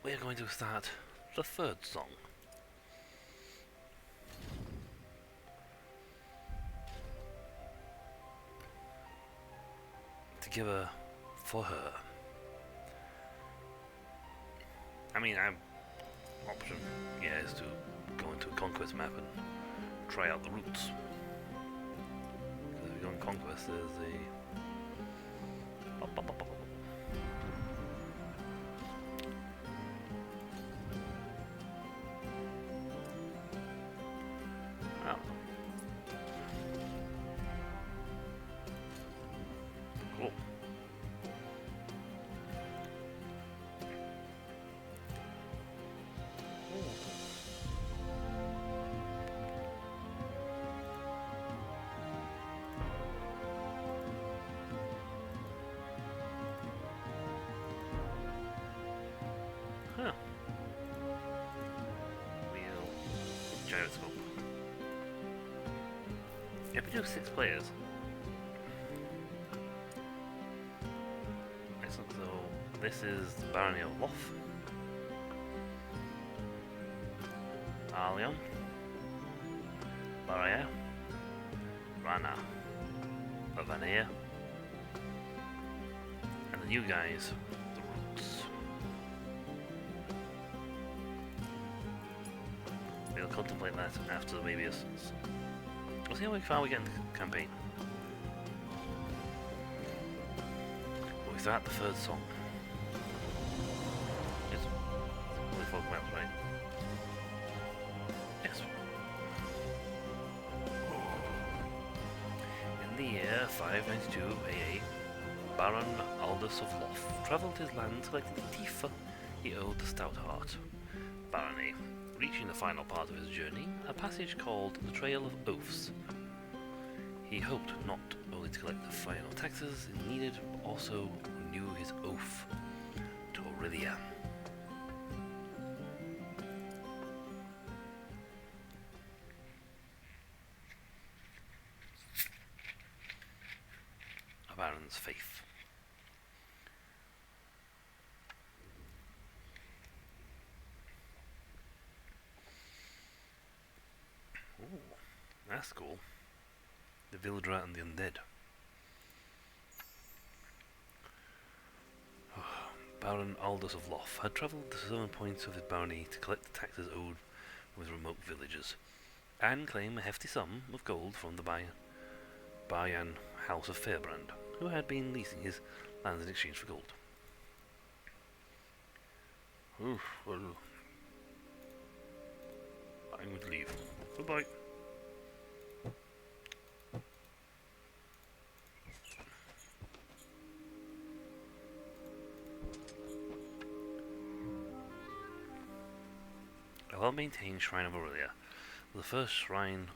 we're going to start the third song. Together for her. I mean, option, yeah, is to go into a conquest map and try out the routes. Because if you go on conquest, there's a... Oh. Cool. Huh. Wheel. Gyroscope. If we do 6 players. Excellent, so this is the Barony of Loth. Arleon. Baraya. Rana. Vanea. And the new guys, the Roots. We'll contemplate that after maybe we'll see how far we get in the campaign. But we start the third song. Yes. Only folk maps, right? Yes. In the year 592 AA, Baron Aldous of Loth travelled his land collecting the Tifa he owed to Stoutheart Barony. Reaching the final part of his journey, a passage called the Trail of Oaths. He hoped not only to collect the final taxes he needed, but also renew his oath to Aurelia. A Baron's faith. Ooh, that's cool. The Villager and the Undead. Baron Aldous of Loth had travelled the southern points of his barony to collect the taxes owed with remote villages, and claim a hefty sum of gold from the Bayan House of Fairbrand, who had been leasing his lands in exchange for gold. Oof, well, I'm going to leave. Goodbye. A well-maintained shrine of Aurelia, the first shrine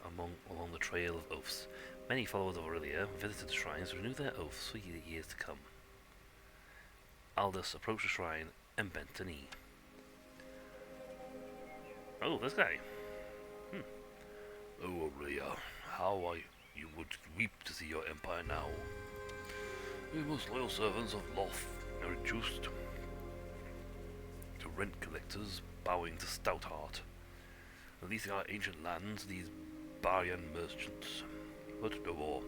along the Trail of Oaths. Many followers of Aurelia visited the shrines to renew their oaths for years to come. Aldous approached the shrine and bent a knee. Oh, this guy. Oh, Aurelia, how you would weep to see your empire now. We most loyal servants of Loth are reduced to rent collectors bowing to Stoutheart, releasing our ancient lands, these Baryan merchants. But no more.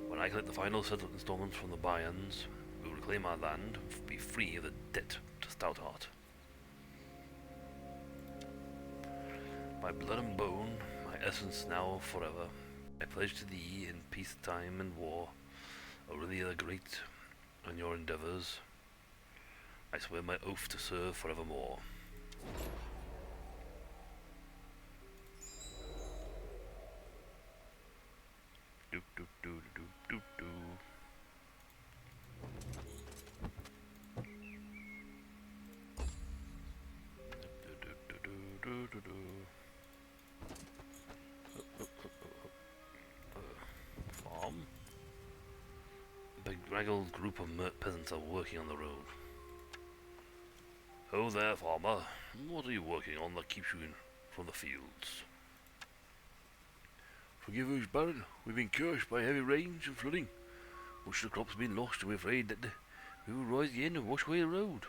When I collect the final settlement installments from the Baryans, we will reclaim our land and be free of the debt to Stoutheart. My blood and bone, my essence now forever, I pledge to thee in peacetime and war, Aurelia the Great, and your endeavours. I swear my oath to serve forevermore. Do do do do do do. Farm. A bedraggled group of peasants are working on the road. Oh there, farmer. What are you working on that keeps you from the fields? Forgive us, Baron. We've been cursed by heavy rains and flooding. Much of the crops have been lost, and we're afraid that we will rise again and wash away the road.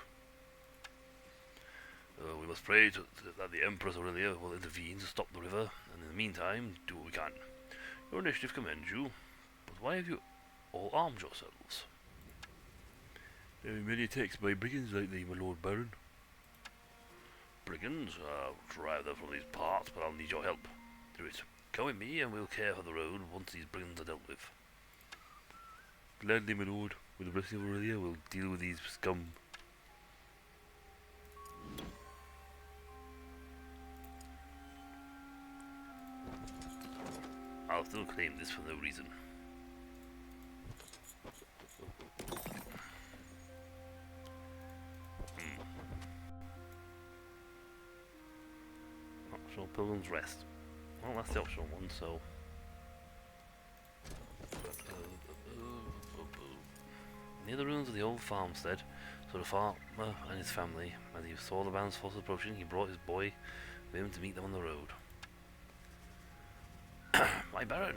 must pray that the Empress Aurelia will intervene to stop the river, and in the meantime, do what we can. Your initiative commends you, but why have you all armed yourselves? There have been many attacks by brigands lately, my Lord Baron. Brigands? I'll drive them from these parts, but I'll need your help. Do it. Come with me, and we'll care for the road once these brigands are dealt with. Gladly, my lord. With the blessing of Aurelia, we'll deal with these scum. I'll still claim this for no reason. Optional Pilgrim's Rest. Well, that's the optional one, so... Near the ruins of the old farmstead, so the farmer and his family. As he saw the band's forces approaching, he brought his boy with him to meet them on the road. My Baron,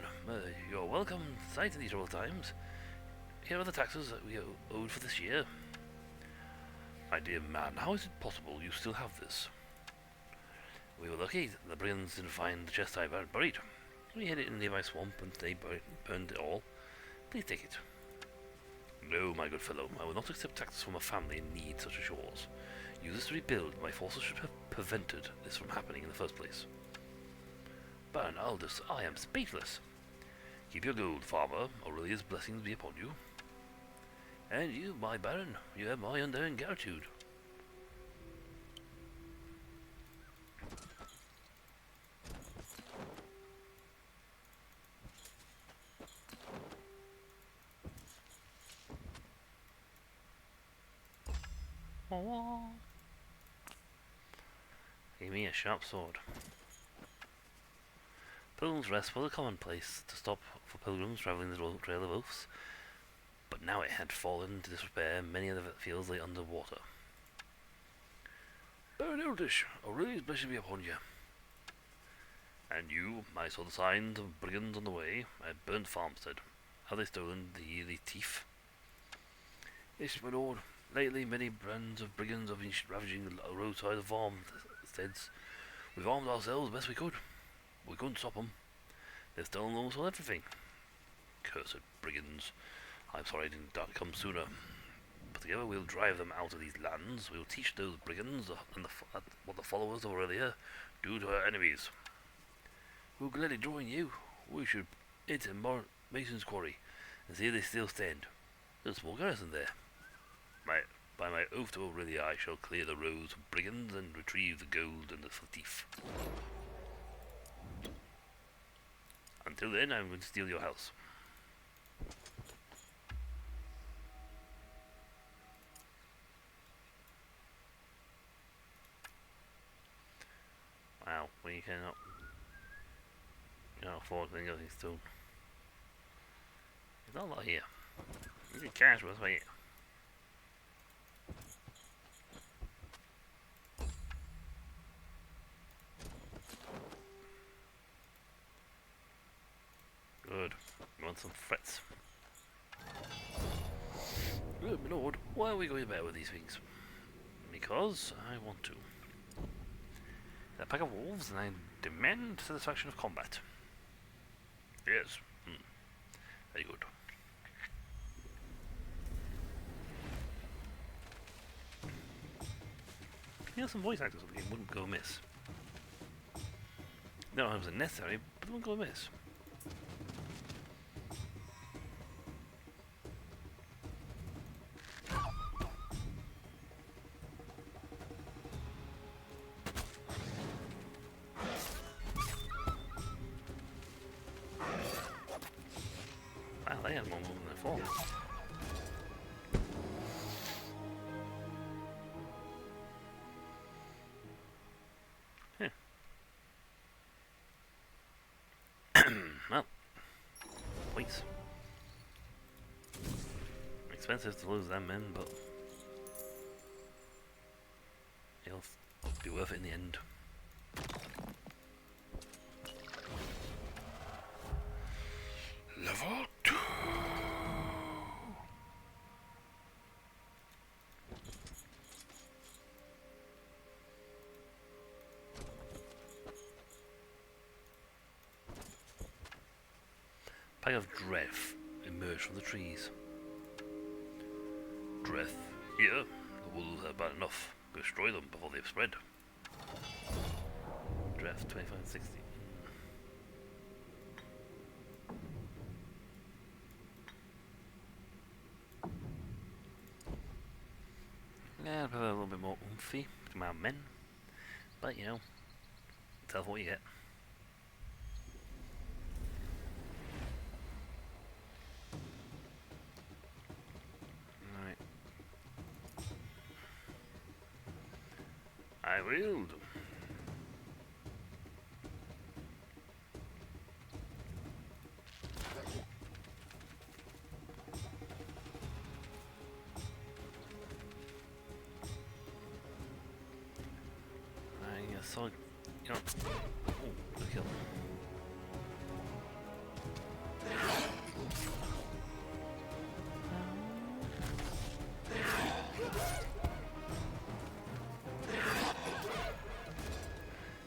you're welcome sight in these troubled times. Here are the taxes that we owed for this year. My dear man, how is it possible you still have this? We were lucky the brigands didn't find the chest I buried. We hid it in a nearby swamp and they burned it all. Please take it. No, my good fellow, I will not accept taxes from a family in need such as yours. Use this to rebuild. My forces should have prevented this from happening in the first place. Baron Aldous, I am speechless. Keep your gold, farmer. Aurelia's blessings be upon you. And you, my Baron, you have my undying gratitude. Give me a sharp sword. Pilgrim's Rest was a common place to stop for pilgrims travelling the Trail of Oaths, but now it had fallen into disrepair and many of the fields lay under water. Baron Eldish, Aurelia's blessing be upon you. And you, I saw the signs of brigands on the way. I had burnt farmstead. Have they stolen the yearly thief? Yes, my lord. Lately, many bands of brigands have been ravaging the roadside of farmsteads. We've armed ourselves the best we could. We couldn't stop them. They've stolen almost everything. Cursed brigands. I'm sorry I didn't come sooner. But together we'll drive them out of these lands. We'll teach those brigands what the followers of Aurelia do to her enemies. We'll gladly join you. We should hit a Mason's Quarry and see if they still stand. There's a small garrison there. By my oath to Aurelia, I shall clear the roads of brigands and retrieve the gold and the thief. Until then, I'm going to steal your house. Wow, we cannot afford anything stone. There's not a lot here. You need cash, but that's about it. Good. You want some frets? Good, my lord. Why are we going about with these things? Because I want to. They're a pack of wolves, and I demand satisfaction of combat. Yes. Very good. You know, some voice actors of the game wouldn't go amiss. No, it wasn't necessary, but it wouldn't go amiss. Wow, they had more movement than I thought. Well, points. Expensive to lose them men, but it'll be worth it in the end. Level 2. pack of Dreth emerged from the trees. Dreth, here. The wolves are bad enough. Destroy them before they've spread. Dreth 2560. Yeah, probably a little bit more oomphy to my men. But you know, tell what you get. Alright. I will. So, you know, oh, good kill.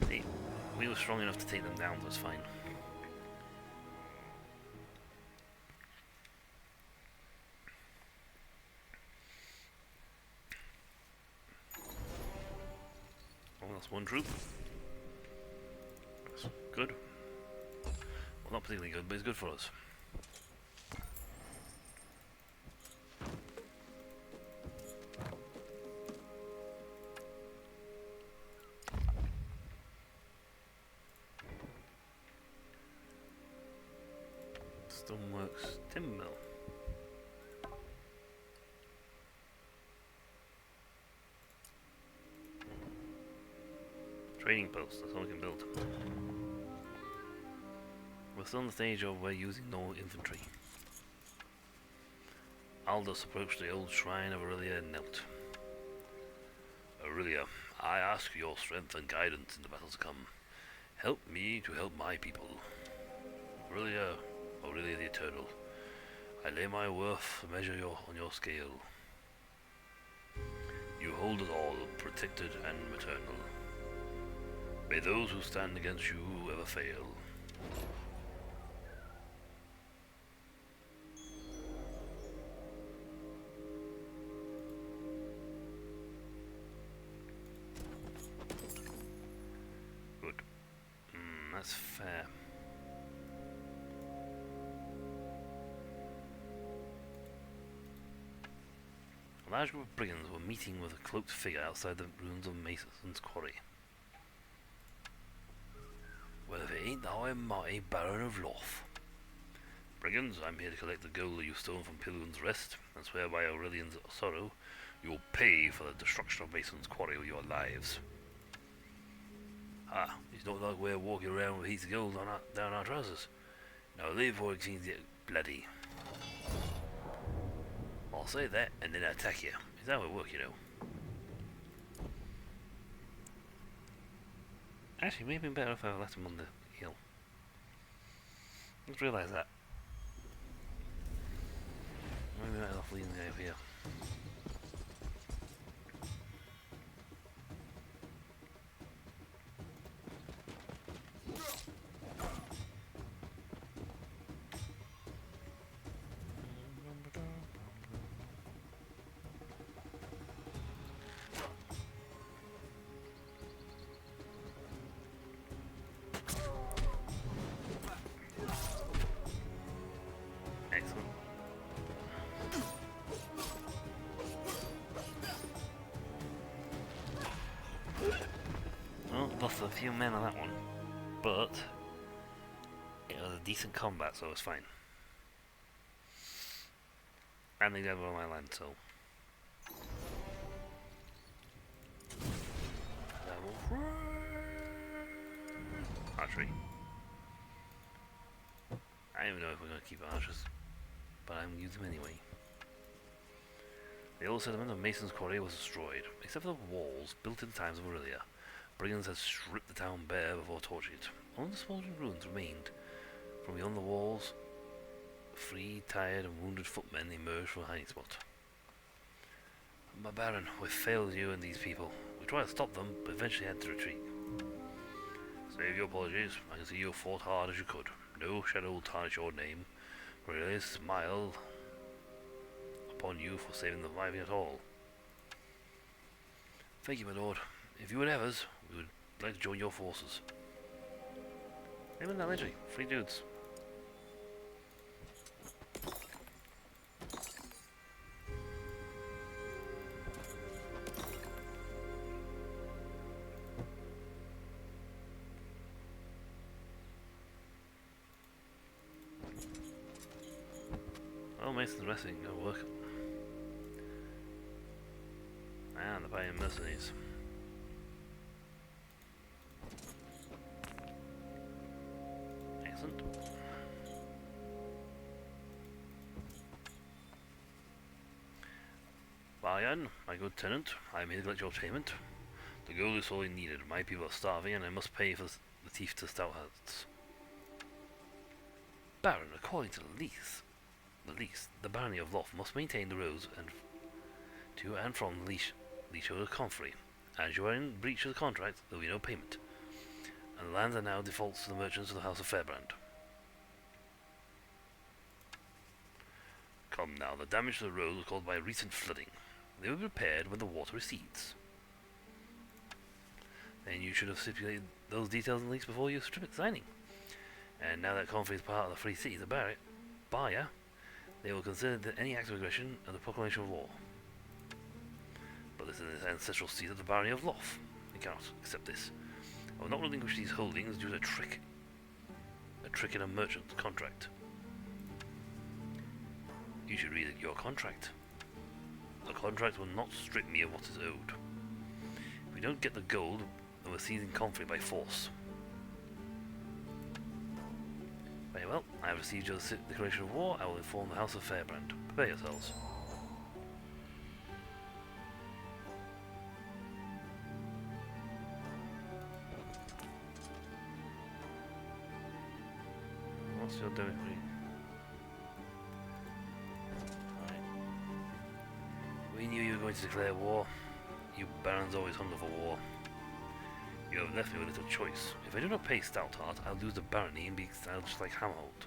See, we were strong enough to take them down, that's fine. Oh, that's one troop. That's good. Well, not particularly good, but it's good for us. Stoneworks timber mill. Trading post, that's all we can build. We're still on the stage of we're using no infantry. Aldous approached the old shrine of Aurelia and knelt. Aurelia, I ask for your strength and guidance in the battles to come. Help me to help my people. Aurelia, Aurelia the Eternal, I lay my worth to measure on your scale. You hold us all, protected and maternal. May those who stand against you ever fail. Good. That's fair. A large group of brigands were meeting with a cloaked figure outside the ruins of Mason's quarry. Well, if it ain't the High and Mighty Baron of Loth. Brigands, I'm here to collect the gold that you've stolen from Pilgrim's Rest, and swear by Aurelian's sorrow, you'll pay for the destruction of Mason's quarry with your lives. Ah, it's not like we're walking around with heaps of gold down our trousers. Now leave before it seems to get bloody. I'll say that, and then attack you. Is how it works, you know. Actually, maybe better if I left him on the hill. Let's realise that. Maybe better off leaving the guy up here. Excellent. Well, lost a few men on that one, but it was a decent combat, so it was fine. And they got on my land, so. Archery. I don't even know if we're going to keep archers, but I'm going to use them anyway. The old settlement of Mason's Quarry was destroyed, except for the walls built in the times of Aurelia. Brigands had stripped the town bare before torching it. Only the smouldering ruins remained. From beyond the walls, three tired and wounded footmen emerged from a hiding spot. My Baron, we failed you and these people. We tried to stop them, but eventually had to retreat. Save your apologies. I can see you fought hard as you could. No shadow will tarnish your name. Really smile upon you for saving the Ivy at all. Thank you, my lord. If you would have us, we would like to join your forces. Even that literally, 3 dudes. Oh, Mason's resting, go work. And the buying mercenaries. Excellent. Bayan, my good tenant, I may neglect your payment. The gold is sorely needed. My people are starving, and I must pay for the thief to Stouthearts. Baron, according to the lease, the barony of Loth must maintain the roads and to and from the leash of the Comfrey. As you are in breach of the contract, there will be no payment, and the lands are now defaults to the merchants of the House of Fairbrand. Come now, the damage to the road was caused by recent flooding. They will be repaired when the water recedes. Then you should have stipulated those details in the lease before you strip it signing. And now that Comfrey is part of the Free City, the buyer, they will consider that any act of aggression and the proclamation of war. But this is the ancestral seat of the barony of Loth. We cannot accept this. I will not relinquish these holdings due to a trick in a merchant's contract. You should read your contract. The contract will not strip me of what is owed. If we don't get the gold, then we're seizing Comfrey by force. Very well, I have received your declaration of war. I will inform the House of Fairbrand. Prepare yourselves. What's your doing? We knew you were going to declare war. You barons always hunger for war. You have left me with little choice. If I do not pay Stoutheart, I'll lose the barony and be exiled just like Hammond.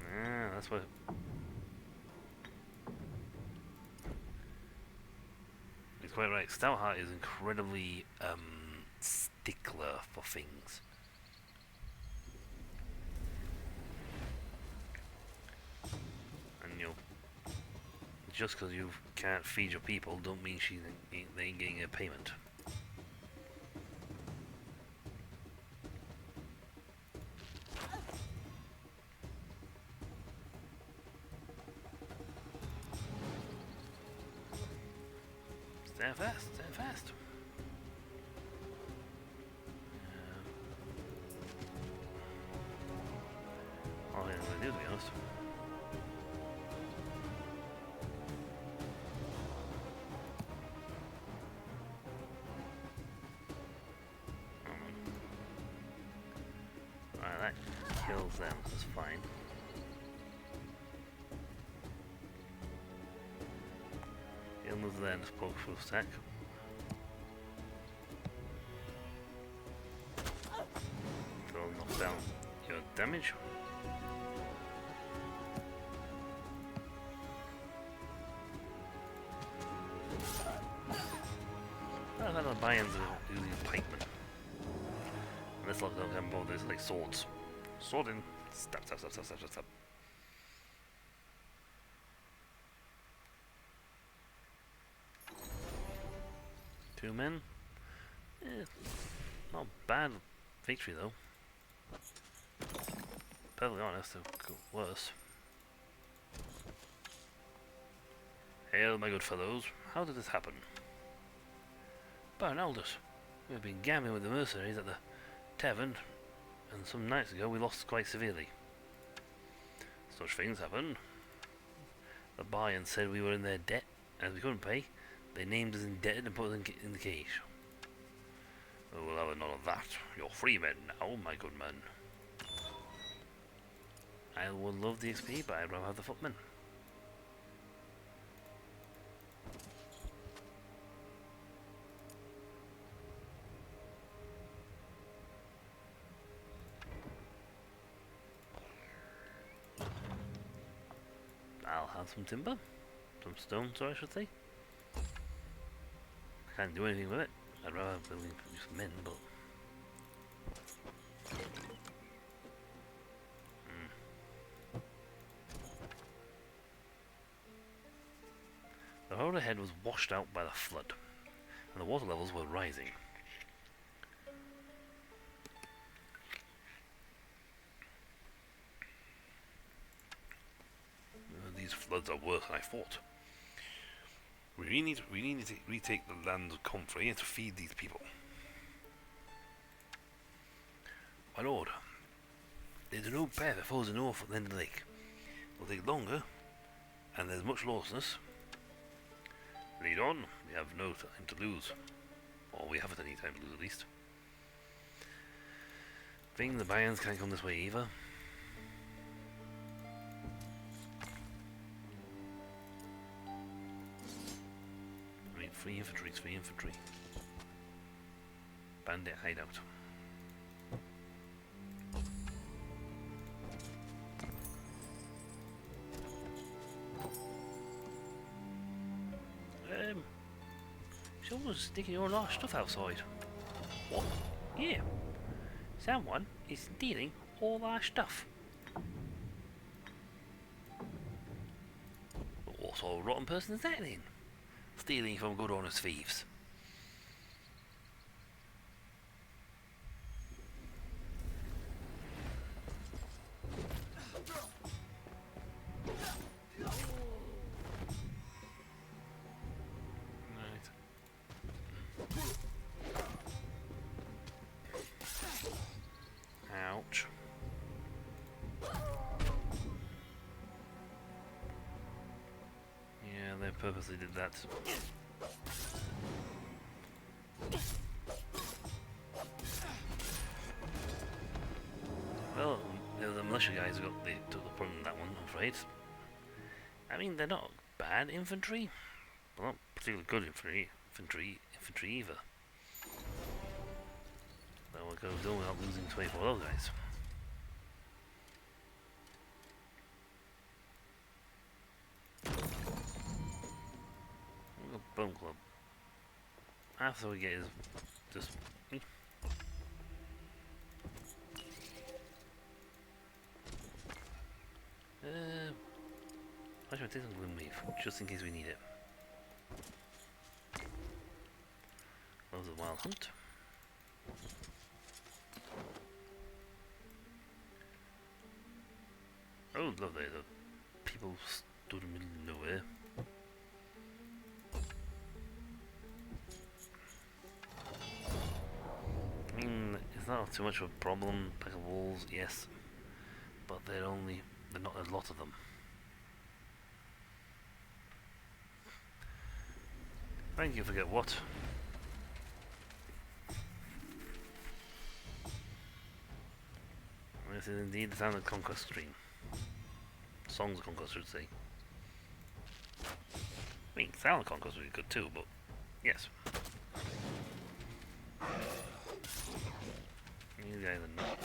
Ah, that's what... He's quite right. Stoutheart is incredibly stickler for things. Just because you can't feed your people don't mean they ain't getting a payment. Stand fast, stand fast. All I didn't do, to be honest. Kills them, that's fine. He'll move then to poke full stack. So I'll knock down your damage. I don't know, the buy-ins are using pikemen. Let's look at them both, there's like swords. Sword in. Stab. 2 men. Not bad victory though. Perfectly honest, it could go worse. Hail, my good fellows. How did this happen? Baron Aldous. We have been gambling with the mercenaries at the tavern, and some nights ago we lost quite severely. Such things happen. The buyer said we were in their debt, and as we couldn't pay, they named us indebted and put us in the cage. Oh, we'll have none of that. You're free men now, my good man. I would love the XP, but I'd rather have the footmen. I'll have some timber. Some stone, so I should say. I can't do anything with it. I'd rather building some men, but... The road ahead was washed out by the flood, and the water levels were rising. These floods are worse than I thought. We really need to retake the land of Comfrey to feed these people. My lord, there's no path that follows the north at the end of the lake. It will take longer, and there's much lawlessness. Lead on, we have no time to lose. Or we haven't any time to lose, at least. Think the Bayans can't come this way either. I mean, free infantry is free infantry. Bandit hideout. Someone's sticking all our stuff outside. What? Yeah. Someone is stealing all our stuff. But what sort of rotten person is that then? Stealing from good honest thieves. Purposely did that. Well, the militia guys took the point on that one, I'm afraid. I mean, they're not bad infantry, but not particularly good infantry either. So we're going to do without losing 24 of those guys. Bone club. After we get is just me. I should take some gloom leaf, just in case we need it. That was a wild hunt. Oh, lovely, the people stood in the middle of nowhere. I mean, it's not too much of a problem. Pack of wolves, yes, but they're not a lot of them. Thank you, forget what? This is indeed the sound of Conquest stream. Songs of Conquest, I should say. I mean, sound of Conquest would be good too, but yes. These guys are not.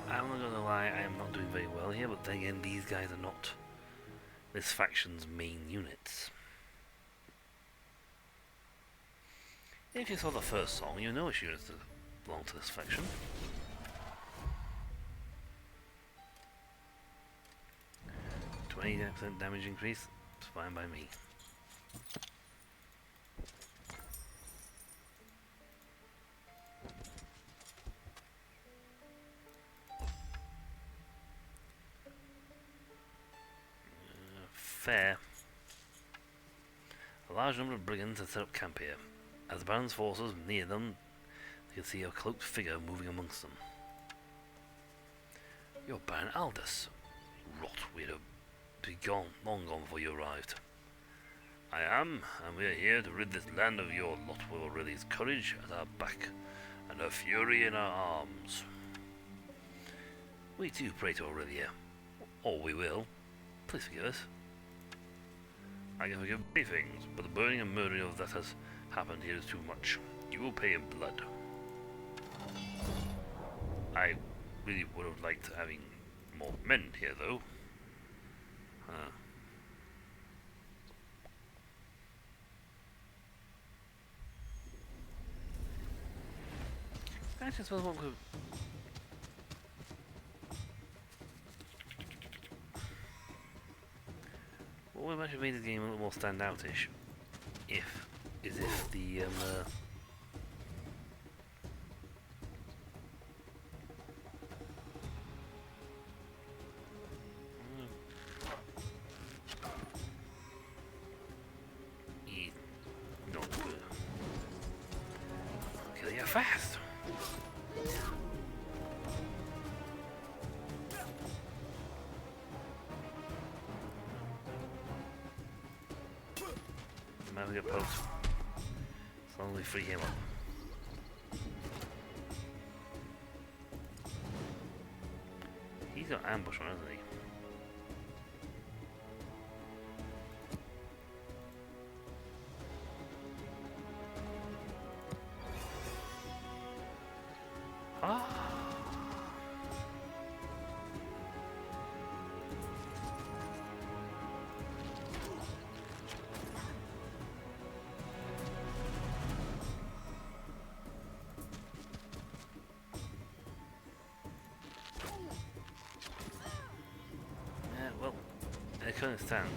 I'm not gonna lie, I am not doing very well here, but then again, these guys are not this faction's main units. If you saw the first song, you know which units belong to this faction. %20 damage increase, it's fine by me. Fair. A large number of brigands had set up camp here. As the Baron's forces neared them, they could see a cloaked figure moving amongst them. You're Baron Aldous. Rot, we'd have been gone, long gone before you arrived. I am, and we are here to rid this land of your lot with Aurelia's courage at our back, and her fury in our arms. We too pray to Aurelia, or we will. Please forgive us. I can forgive many things, but the burning and murdering of that has happened here is too much. You will pay in blood. I really would have liked having more men here, though. I just want to. What would have actually made the game a little more standoutish is if the not kill you fast. Now we get post. Slowly free him up. He's got ambush on, hasn't he? Well, it couldn't stand.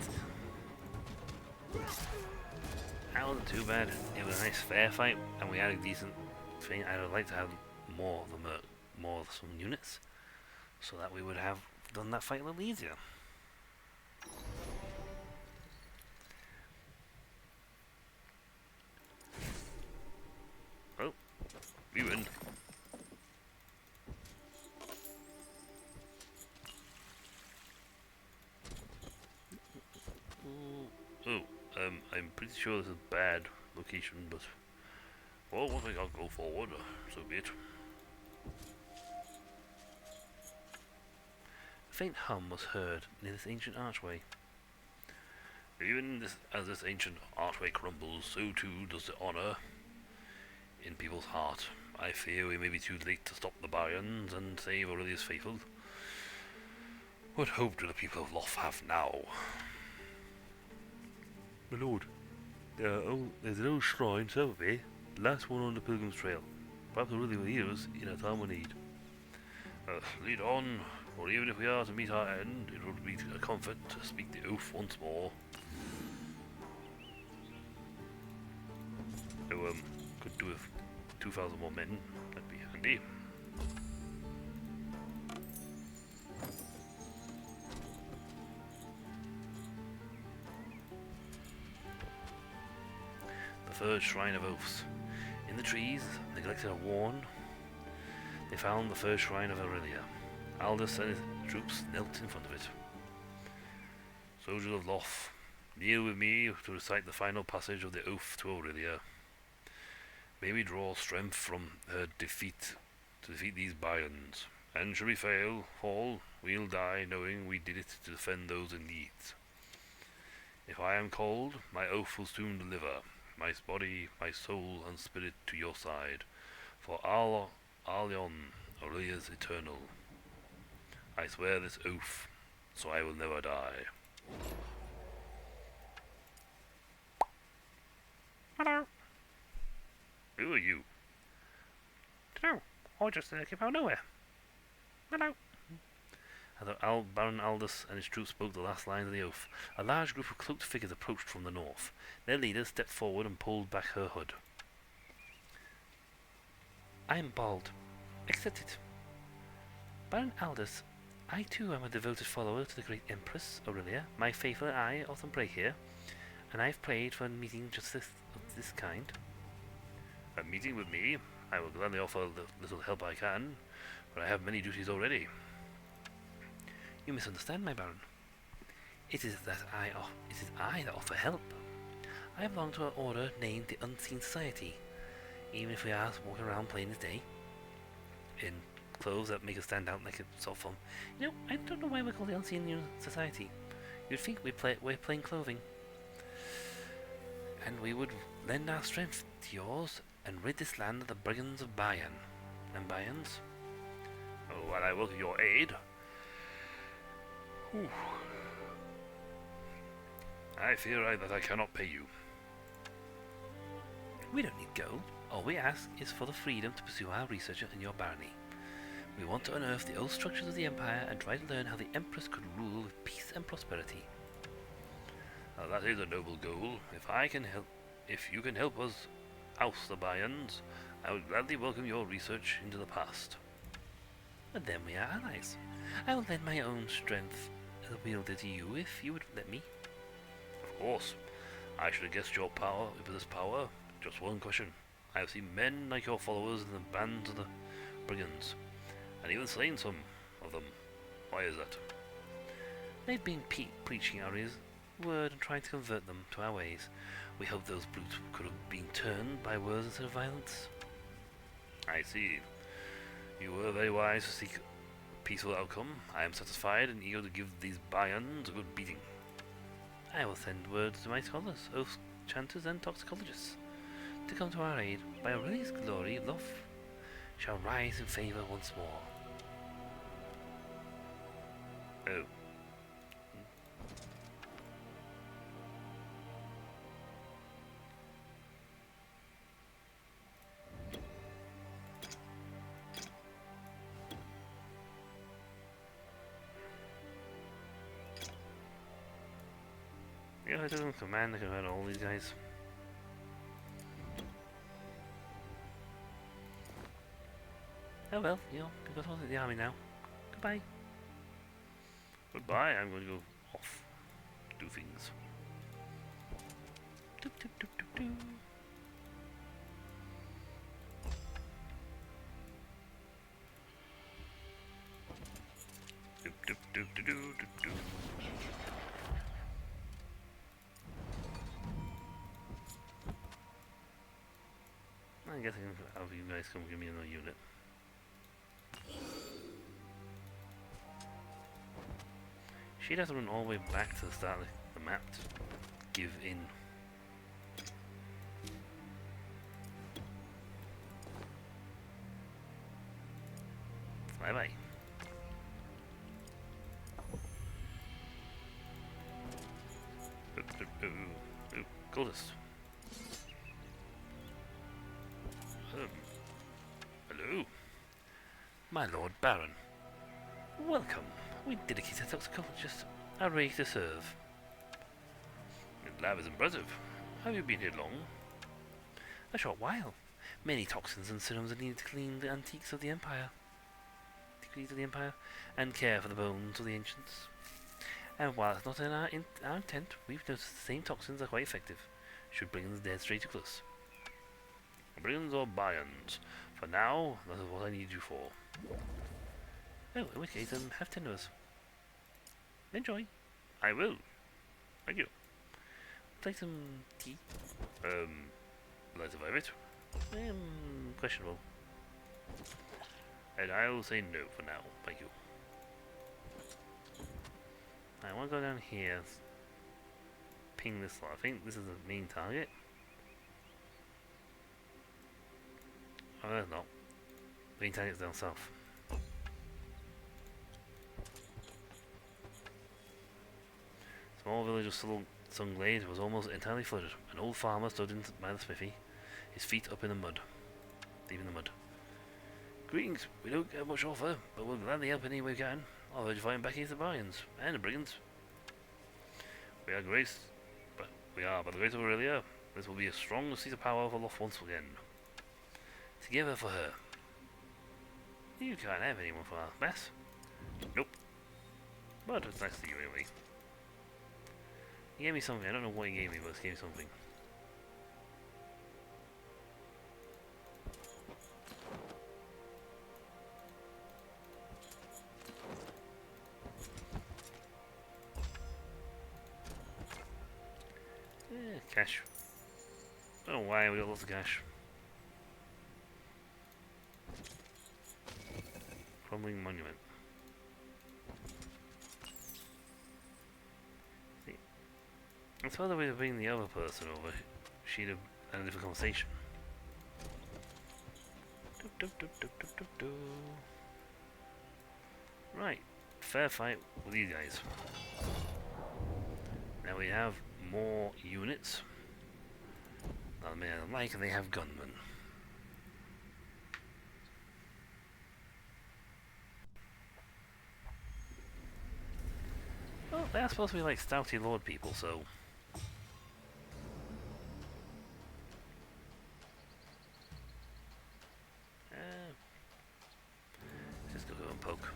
That wasn't too bad. It was a nice fair fight, and we had a decent thing. I would like to have more of them, more of some units, so that we would have done that fight a little easier. Oh, we win. I'm pretty sure this is a bad location, but well, one thing I'll go forward, so be it. A faint hum was heard near this ancient archway. Even as this ancient archway crumbles, so too does the honor in people's heart. I fear we may be too late to stop the Baryons and save Aurelia's faithful. What hope do the people of Loth have now? My lord, there's an old shrine somewhere, the last one on the Pilgrim's Trail. Perhaps Aurelia will hear us in a time of need. Lead on, or even if we are to meet our end, it would be a comfort to speak the oath once more. So, could do with 2,000 more men, that'd be handy. The third Shrine of Oaths. In the trees, neglected and worn, they found the first shrine of Aurelia. Aldous and his troops knelt in front of it. Soldiers of Loth, kneel with me to recite the final passage of the oath to Aurelia. May we draw strength from her defeat to defeat these Baryons, and should we fall, we'll die knowing we did it to defend those in need. If I am called, my oath will soon deliver, my body, my soul and spirit to your side, for Arlion, Aurelia's eternal. I swear this oath, so I will never die. Hello. Who are you? Dunno. I just came out of nowhere. Hello. Baron Aldous and his troops spoke the last lines of the oath. A large group of cloaked figures approached from the north. Their leader stepped forward and pulled back her hood. I am bald. Accept it. Baron Aldous, I too am a devoted follower to the great Empress Aurelia. My faithful and I often pray here, and I have prayed for a meeting just of this kind. A meeting with me? I will gladly offer the little help I can, for I have many duties already. You misunderstand, my Baron. It is I that offer help. I belong to an order named the Unseen Society. Even if we are walking around plain as day, in clothes that make us stand out like a sort of fun. You know, I don't know why we're called the Unseen Society. You'd think we're plain clothing. And we would lend our strength to yours and rid this land of the brigands of Bayan. And Bayans? Oh, well, I welcome your aid. Whew. I fear that I cannot pay you. We don't need gold. All we ask is for the freedom to pursue our research in your barony. We want to unearth the old structures of the Empire and try to learn how the Empress could rule with peace and prosperity. Now that is a noble goal. If you can help us oust the Bayans, I would gladly welcome your research into the past. And then we are allies. I will lend my own strength as a wielder to you if you would let me. Of course. I should have guessed your power with this power. Just one question. I have seen men like your followers in the bands of the brigands, and even slain some of them. Why is that? They've been preaching our word and trying to convert them to our ways. We hope those brutes could have been turned by words instead of violence. I see. You were very wise to seek a peaceful outcome. I am satisfied and eager to give these Bayans a good beating. I will send words to my scholars, oath chanters and toxicologists to come to our aid. By Aurelia's glory, Loth shall rise in favour once more. Oh. Yeah, it doesn't command, I can run all these guys. Oh well, you know, we've got all of the army now. Goodbye. Goodbye, I'm going to go off. Do things. Doop, doop, doop, doop, doop. Doop, doop, doop, doop, doop, doop. I guess I can have you guys come give me another unit. She'd have to run all the way back to the start of the map to give in. Bye bye. Goldust. Hello. My Lord Baron. Welcome. We dedicated toxicologists are ready to serve. The lab is impressive. Have you been here long? A short while. Many toxins and serums are needed to clean the antiques of the Empire. And care for the bones of the ancients. And while it's not in our intent, we've noticed the same toxins are quite effective. Should bring the dead straight to us. Brigands or Bayans? For now, that is what I need you for. Oh, in which case, have 10 of us. Enjoy. I will. Thank you. Take some tea. Will I survive it? Questionable. And I will say no for now. Thank you. I want to go down here. Ping this lot. I think this is the main target. Oh, there's not. The main target's down south. Small village of Sunglade was almost entirely flooded. An old farmer stood by the smithy, his feet up in the mud. Deep in the mud. Greetings, we don't get much offer, but we'll gladly help any way we can. I'll urge fighting back against the Bayans and the Brigands. We are by the grace of Aurelia, this will be a strong seat of power for Loth once again. Together for her. You can't have anyone for our mess. Nope. But it's nice to you anyway. He gave me something, I don't know what he gave me, but he gave me something. Cash. don't know why we got lots of cash. Crumbling monument. See, that's why we have been the other person over. She'd have had a different conversation. Right, fair fight with these guys. Now we have more units. I mean, like they have gunmen. Well, they're supposed to be like stouty lord people, so... Just go and poke.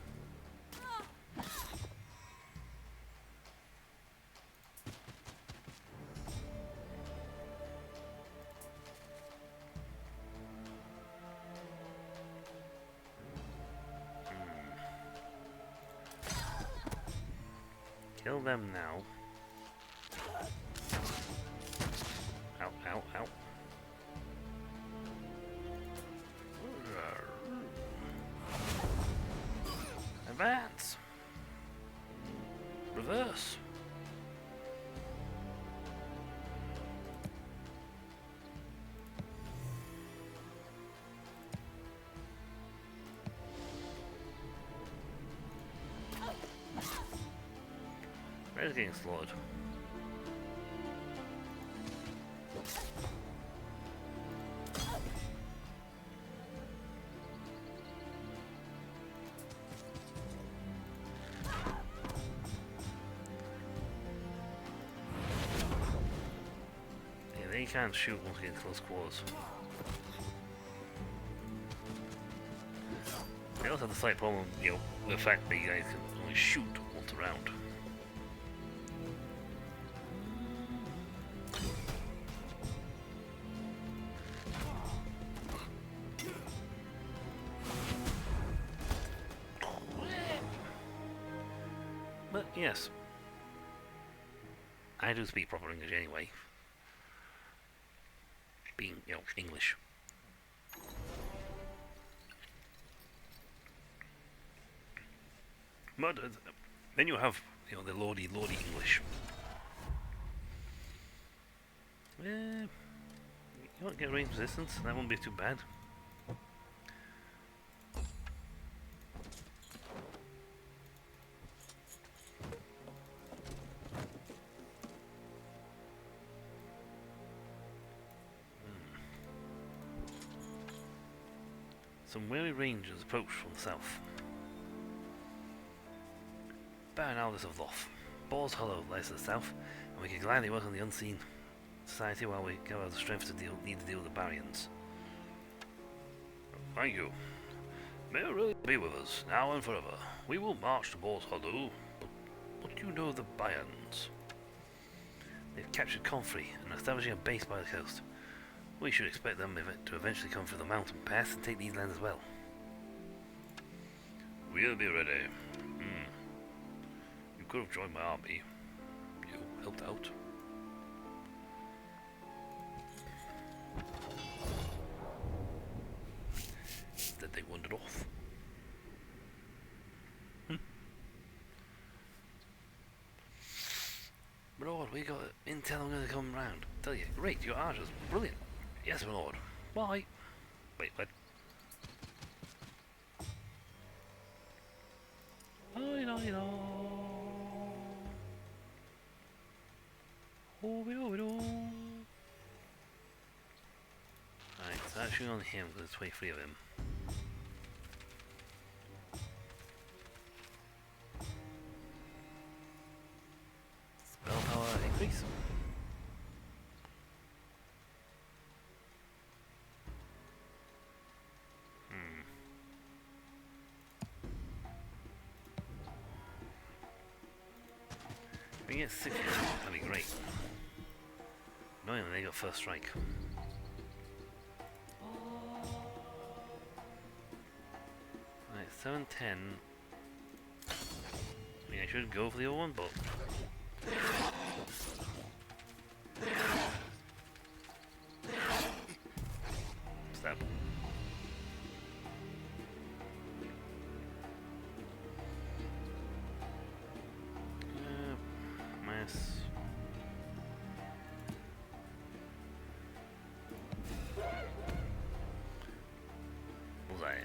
Kill them now. Ow, ow, ow. Advance! Reverse! Where's getting slaughtered? Yeah, they can't shoot once you get close quarters. They also have the slight problem, you know, the fact that you guys can only shoot once around. But yes, I do speak proper English anyway. Being, you know, English. But then you have, you know, the lordy English. You won't get range resistance, that won't be too bad. Some wary rangers approach from the south. Baron Aldous of Loth. Boar's Hollow lies to the south, and we can gladly welcome the unseen society while we gather the strength to need to deal with the Baryons. Thank you. May it really be with us, now and forever. We will march to Boar's Hollow, but what do you know of the Baryons? They've captured Comfrey and are establishing a base by the coast. We should expect them to eventually come through the mountain pass and take these lands as well. We'll be ready. You could have joined my army. You helped out. Instead they wandered off. My lord, we got intel I'm going to come round. Tell you, great, your archers, brilliant. Yes, my lord. Bye. Wait, what? Right, so actually on him because there's 23 of him. Spell power increase. We get 6, that'd be great. Annoyingly, they got first strike. Right, 710. I mean, I should go for the other one, but... Bullseye.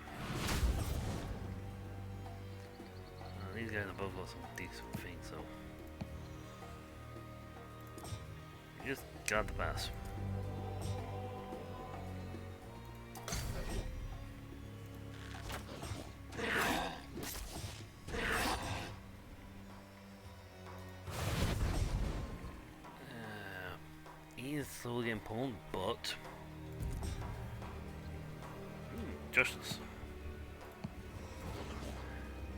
These guys above got some decent feet, so you just got the pass. He's still getting pulled, but justice.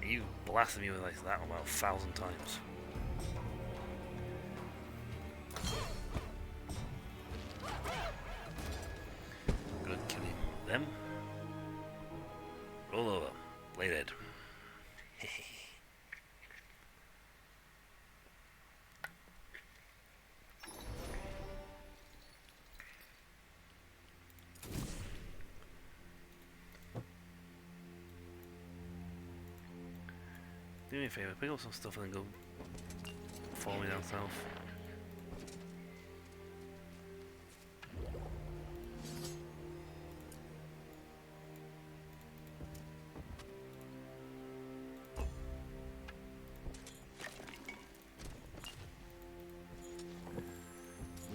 You blasted me with like that about 1,000 times. Good, killing them. Roll over. Lay dead. Do me a favour, pick up some stuff and then go follow me down south.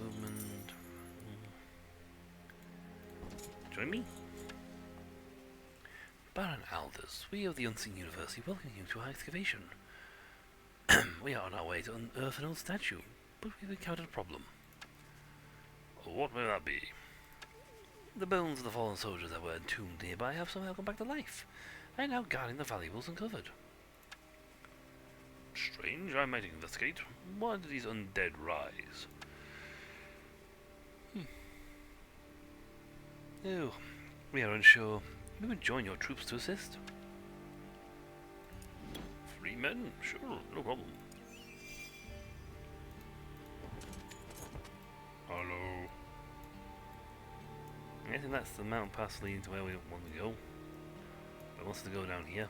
Movement. Join me? Baron Aldous, we of the Unseen University welcome you to our excavation. We are on our way to unearth an old statue, but we've encountered a problem. What may that be? The bones of the fallen soldiers that were entombed nearby have somehow come back to life, and are now guarding the valuables uncovered. Strange, I might investigate. Why did these undead rise? Oh, we are unsure. We would join your troops to assist. 3 men? Sure, no problem. Hello. I think that's the mountain pass leading to where we want to go. But wants to go down here.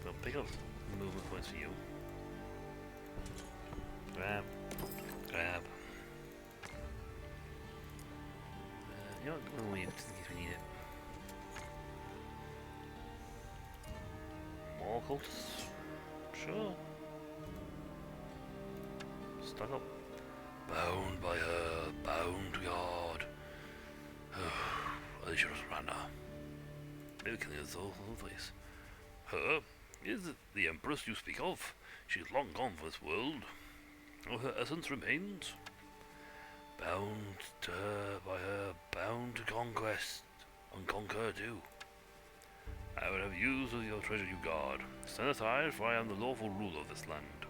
So pick up movement points for you. Grab. Grab. You know what? We'll leave just in case we need it. More cultists? Sure. Stuck up. Bound by her, bound to God. I should have ran her. Maybe killing us all over the place. Her? Is it the Empress you speak of? She's long gone for this world. Oh, her essence remains. Bound to her, by her, bound to conquest, and conquer too. I will have use of your treasure you guard. Stand aside, for I am the lawful ruler of this land.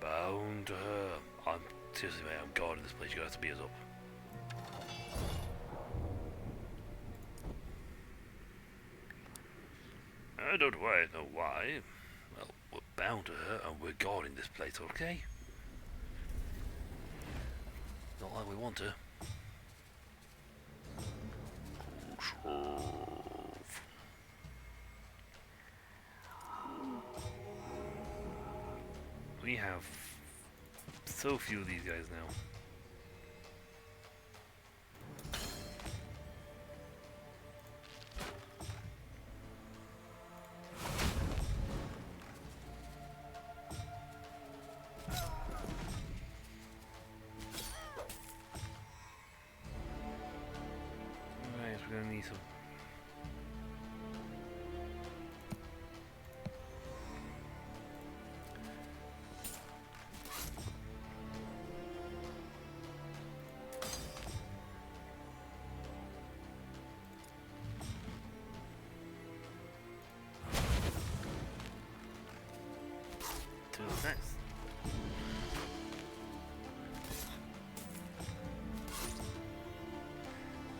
Bound to her. I'm seriously, man, I'm guarding this place. You're gonna have to beat us up. I don't quite know why. Well, we're bound to her, and we're guarding this place, okay? Not like we want to. We have so few of these guys now. Alright, we're gonna need some. Nice.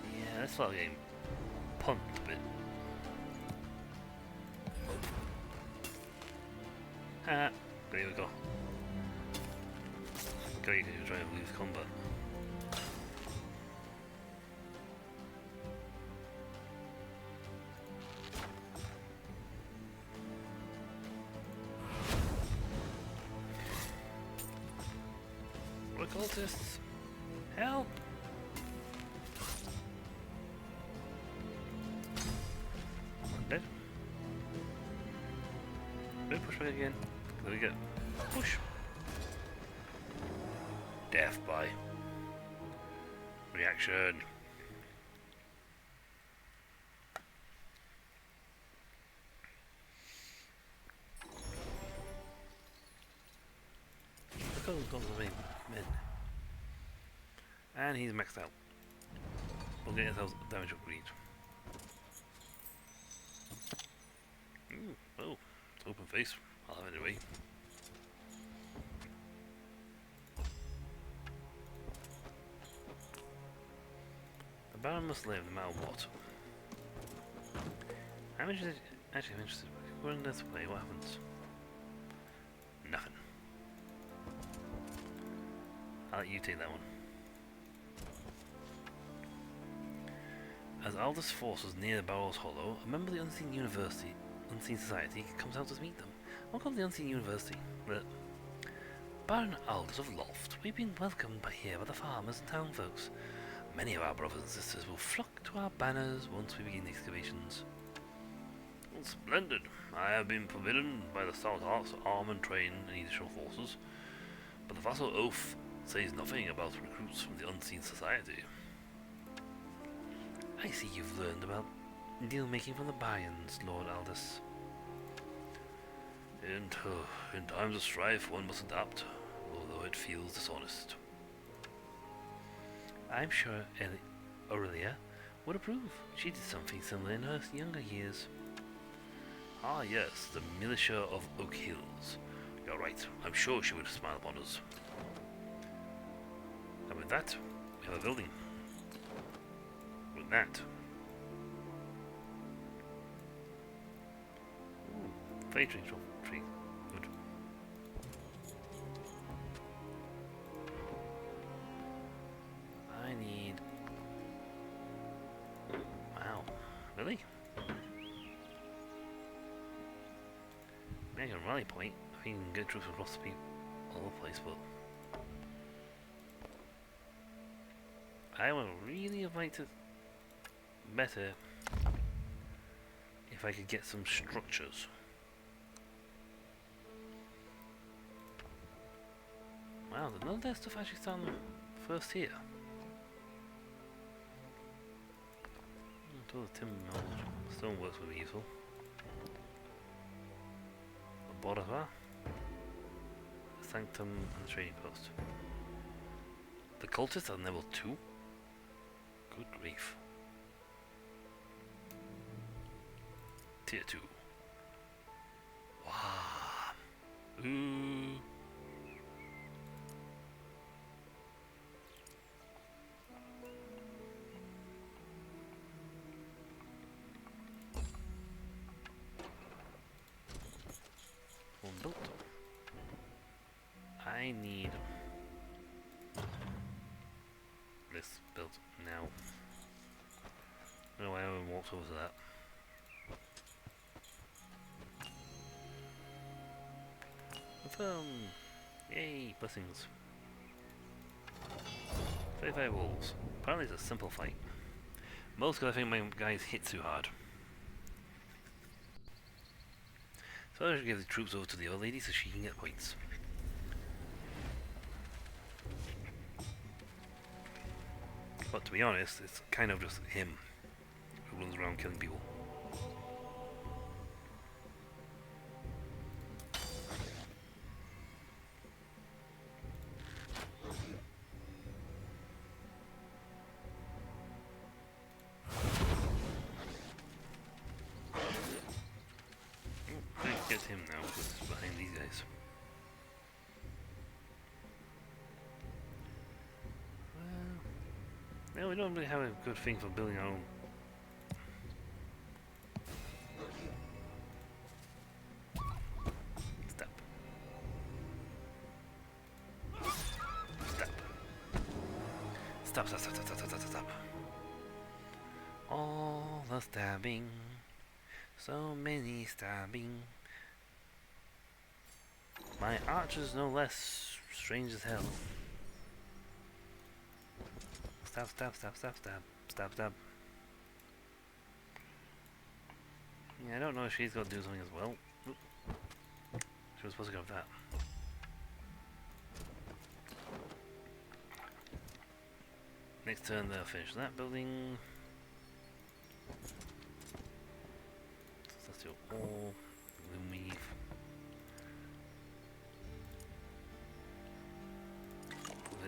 Yeah, that's why I'm getting pumped a bit. Ah, there we go. Great, you're trying to lose combat. Cultists! Help! One dead. Don't push back again. There we go. Push! Death by reaction. Look at all the men. And he's maxed out. We'll get ourselves damage upgrade. Oh, it's open face. I'll have it anyway. The Baron must live no matter what. I'm interested. Actually, I'm interested. We're in this play. What happens? Nothing. I'll let you take that one. As Aldous forces near Barrow's Hollow, a member of the Unseen Society comes out to meet them. Welcome to the Unseen University. Baron Aldous of Loft, we've been welcomed here by the farmers and town folks. Many of our brothers and sisters will flock to our banners once we begin the excavations. Well, splendid. I have been forbidden by the Stout Hearts to arm and train any additional forces, but the vassal oath says nothing about recruits from the Unseen Society. I see you've learned about deal-making from the Bayans, Lord Aldous. In times of strife, one must adapt, although it feels dishonest. I'm sure Aurelia would approve. She did something similar in her younger years. Ah yes, the militia of Oak Hills. You're right, I'm sure she would smile upon us. And with that, we have a building. With that. Ooh, fade tree. Good. I need... Wow. Really? Maybe a rally point. I can get troops across the all over the place, but... I would really have liked it better if I could get some structures. Wow, none of that stuff actually started first here. Until the timber mill, stoneworks would be useful. The border, the sanctum, and the trading post. The cultists are level 2. Good grief. Tier 2. Wow. Ooh. One built. I need this built now. No, I haven't walked over to that. Confirm! Yay, blessings. 35 wolves. Apparently it's a simple fight. Most because I think my guys hit too hard. So I should give the troops over to the other lady so she can get points. But to be honest, it's kind of just him who runs around killing people. Get him now because he's behind these guys. Well, no, we don't really have a good thing for building our own. Step. Step. Stop, stop, stop, stop, stop, stop, stop. All the stabbing. So many stabbing. My archer's no less strange as hell. Stab, stab, stab, stab, stab, stab, stab. Yeah, I don't know if she's got to do something as well. Oop. She was supposed to go with that. Next turn they'll finish that building. Celestial Ore, Gloom Weave.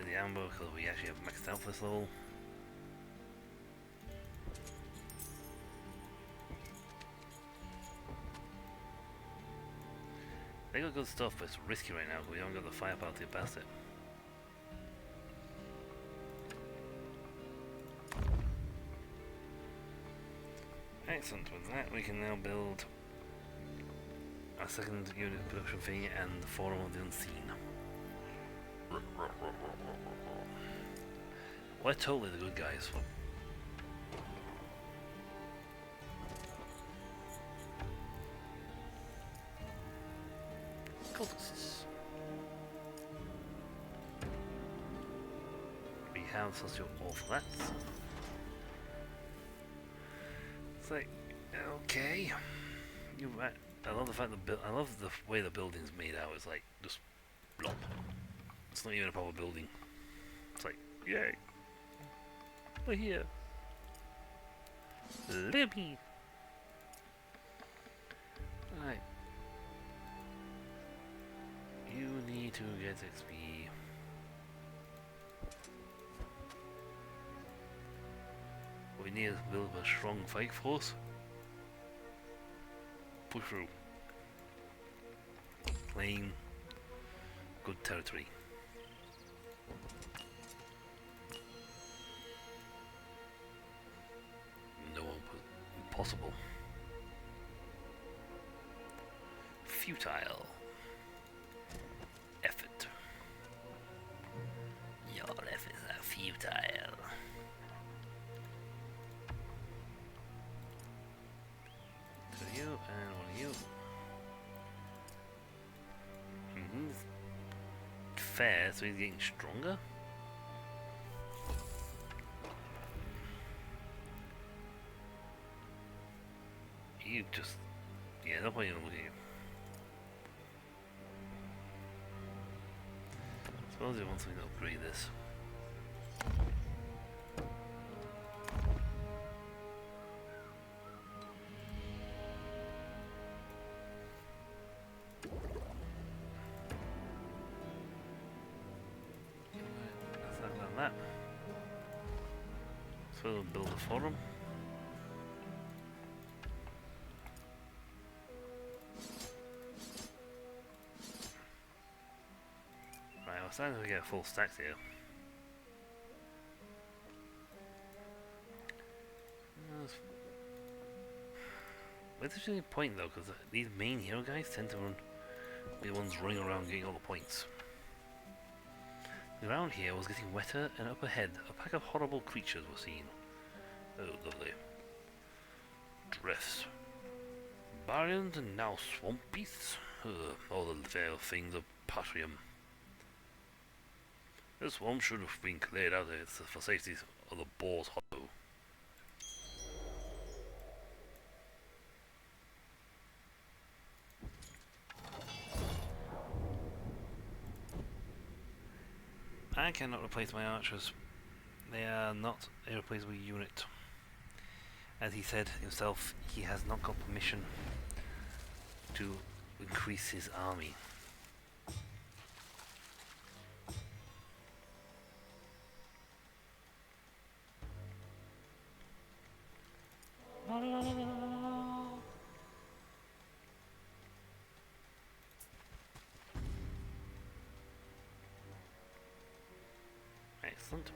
The amber because we actually have maxed out this level. They got good stuff, but it's risky right now because we haven't got the firepower to get past it. Excellent, with that we can now build a second unit production fee and the Forum of the Unseen. We're totally the good guys. Cultists. We have Celestial Ore for that. It's like, okay. You're right. I love the fact that I love the way the building's made out. It's like just blop. It's not even a proper building. It's like, yay, we're here. Libby. Right. You need to get XP. We need to build a strong fight force. Push through. Claim good territory. No, impossible. Futile. Effort. Your efforts are futile. So you and one of you. Fair, so he's getting stronger. You just, yeah, no point in looking at you. Suppose he wants me to upgrade this. That. So we'll build a forum. Right, we're starting to get full stacks here. Where's the really point though? Because these main hero guys tend to be the ones running around getting all the points. The ground here was getting wetter, and up ahead, a pack of horrible creatures were seen. Oh, lovely. Drifts. Baryons and now swamp beasts. All the vile things of Patrium. This swamp should have been cleared out for safety of the Boar's Hollow. I cannot replace my archers. They are not a replaceable unit. As he said himself, he has not got permission to increase his army. Excellent.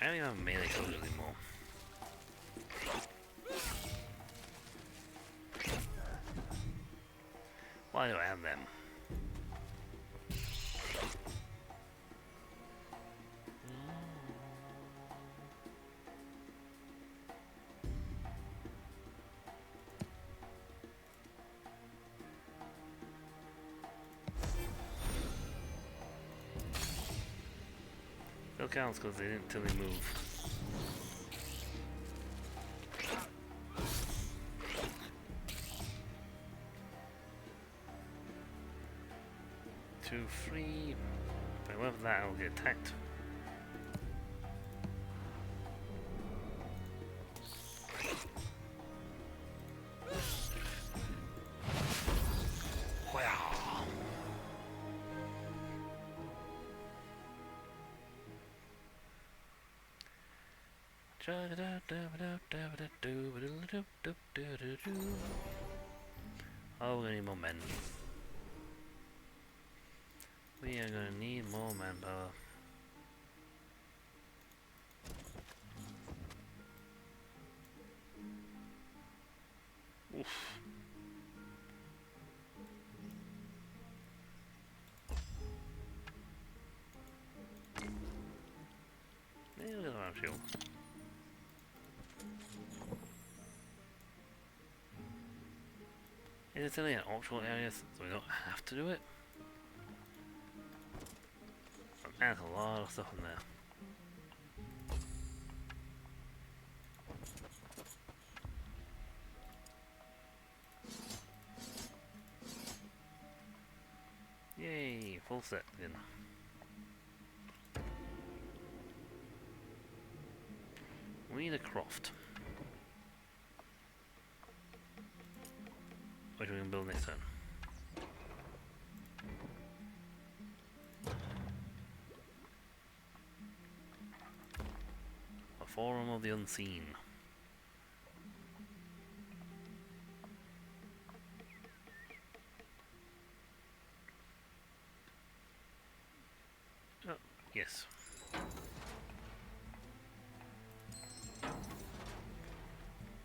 I don't even have melee soldiers anymore. Why do I have them? Still counts because they didn't till they move. Two, three. If I love that, I'll get attacked. Wow. Oh, we're gonna need more men. We are gonna need more manpower. Oof. Yeah, look at our shield. Is it only an optional area so we don't have to do it? That's a lot of stuff in there. Yay, full set then. We need a croft. Which we can build next turn. A Forum of the Unseen. Oh, yes.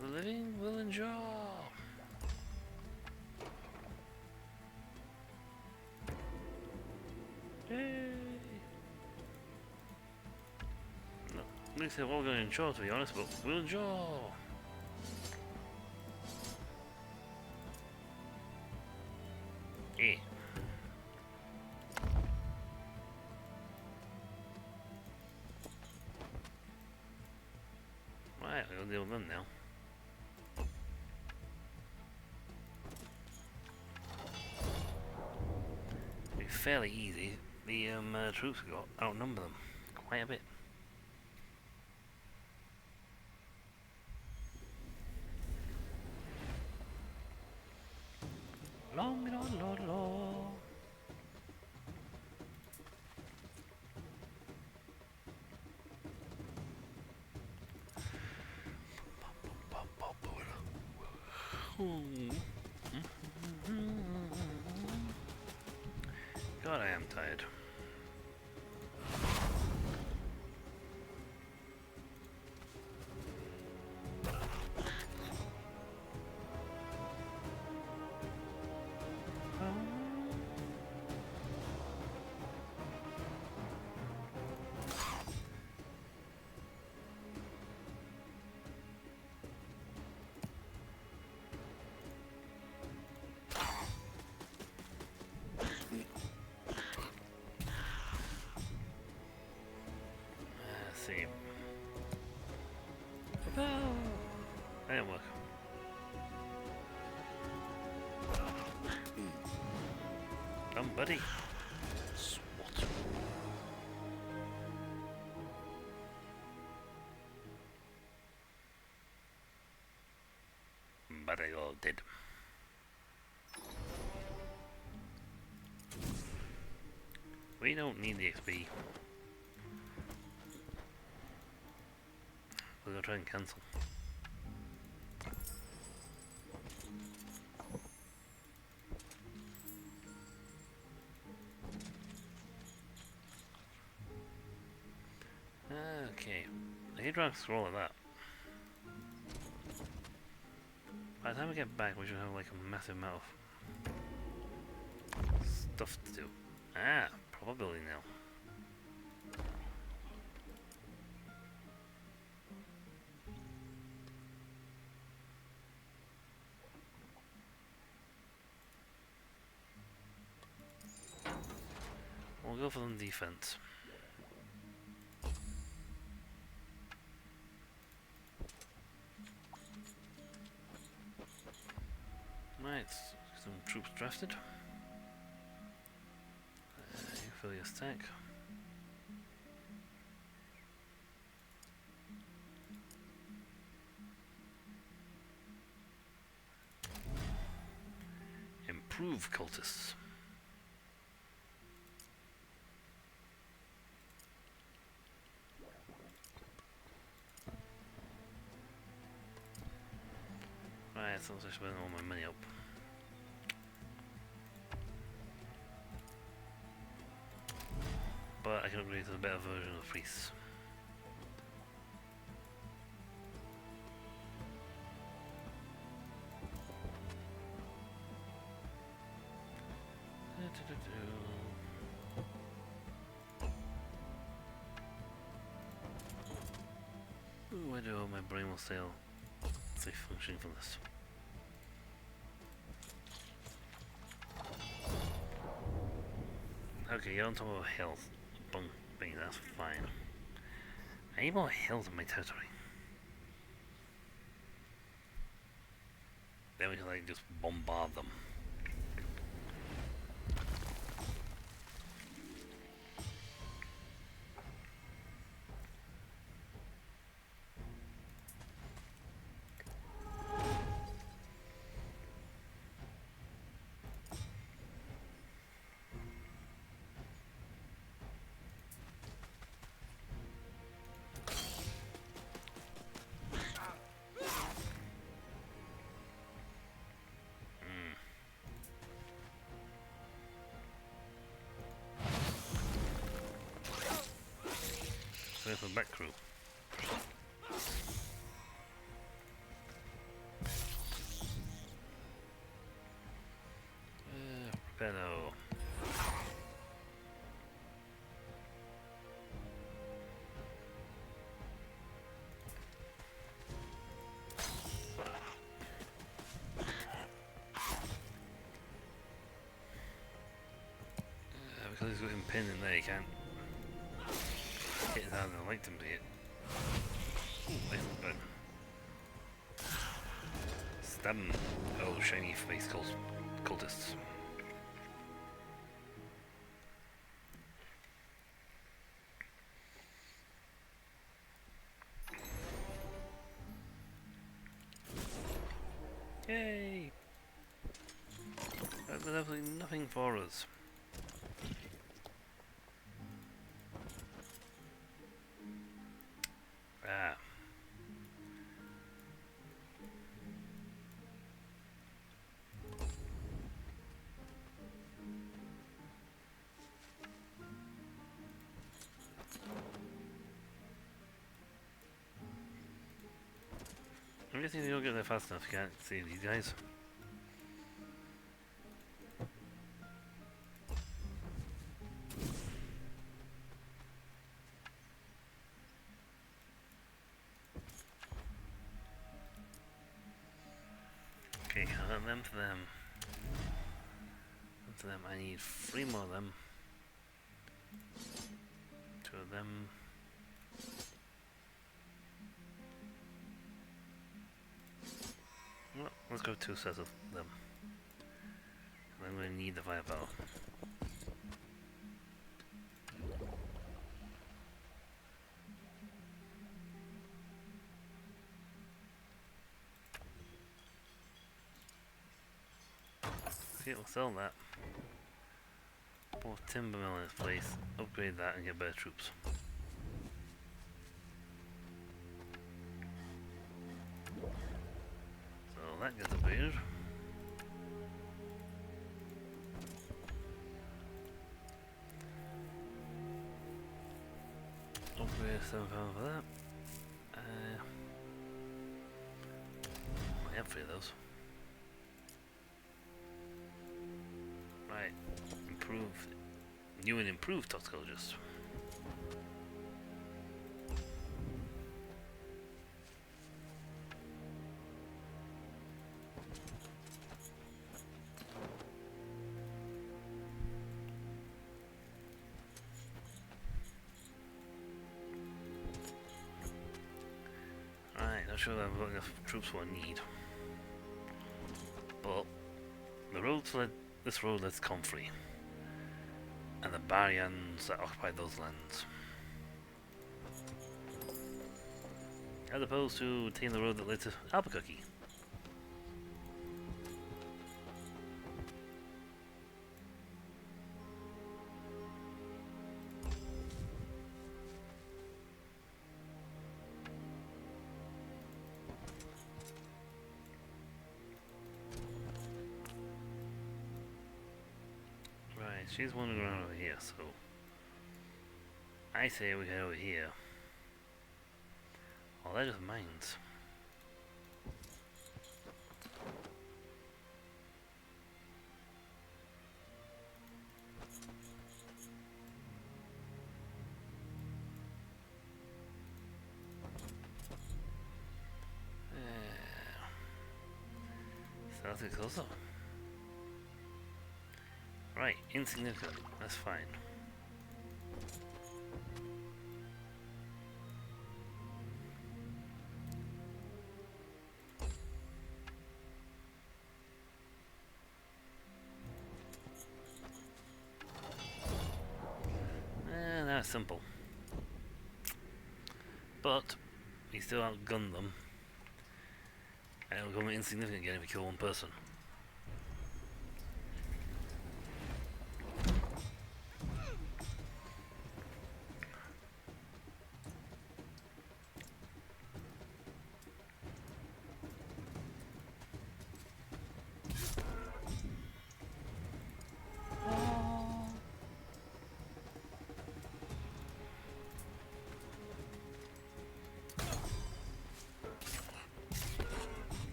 The living will endure. Yay! No, at least they're all going to endure, to be honest, but we'll endure. Eh. Right, we'll deal with them now. Be fairly easy. The troops we got outnumber them quite a bit. Long, long, long, long. God, I am tired. Let's see. That didn't work. Done, buddy. Swat. But they all did. We don't need the XP. We're gonna try and cancel. Okay, I hate trying to scroll at that. By the time we get back, we should have like a massive amount of stuff to do. Ah, probability now. We'll go for the defense. troops drafted. You fill your stack. Improve cultists. Right, so I should spend all my money up. But I can upgrade to a better version of priests. Ooh, I do hope my brain will stay functioning for this. Okay, you're on top of health. Bing, that's fine. I need more health in my territory. Then we can like just bombard them. There's the back crew. Repello. Because he's got him pinned in there, he can't hit that and I like him to hit. Ooh, excellent gun. Stab him. Oh, shiny face cultists. Yay! That was absolutely nothing for us. Ah. I'm guessing you don't get there fast enough, you can't see these guys. Okay, them for them. One for them, I need 3 more of them. 2 of them. Well, let's go 2 sets of them. I'm going to need the firepower. See, we'll sell that. Put a timber mill in its place, upgrade that and get better troops. So that gets upgraded. Upgrade 7 pounds for that. I have 3 of those. Right, new and improved toxicologist. Right, not sure that I've got enough troops what I need. But the road this road leads to Comfrey, and the Baryans that occupied those lands. As opposed to taking the road that led to Albuquerque. Right, she's wandering around over here, so I say we go over here. Oh, they're just mines. So that's it closer. Right, insignificant. That's fine. That's simple. But we still outgunned them. And it'll become insignificant again if we kill one person.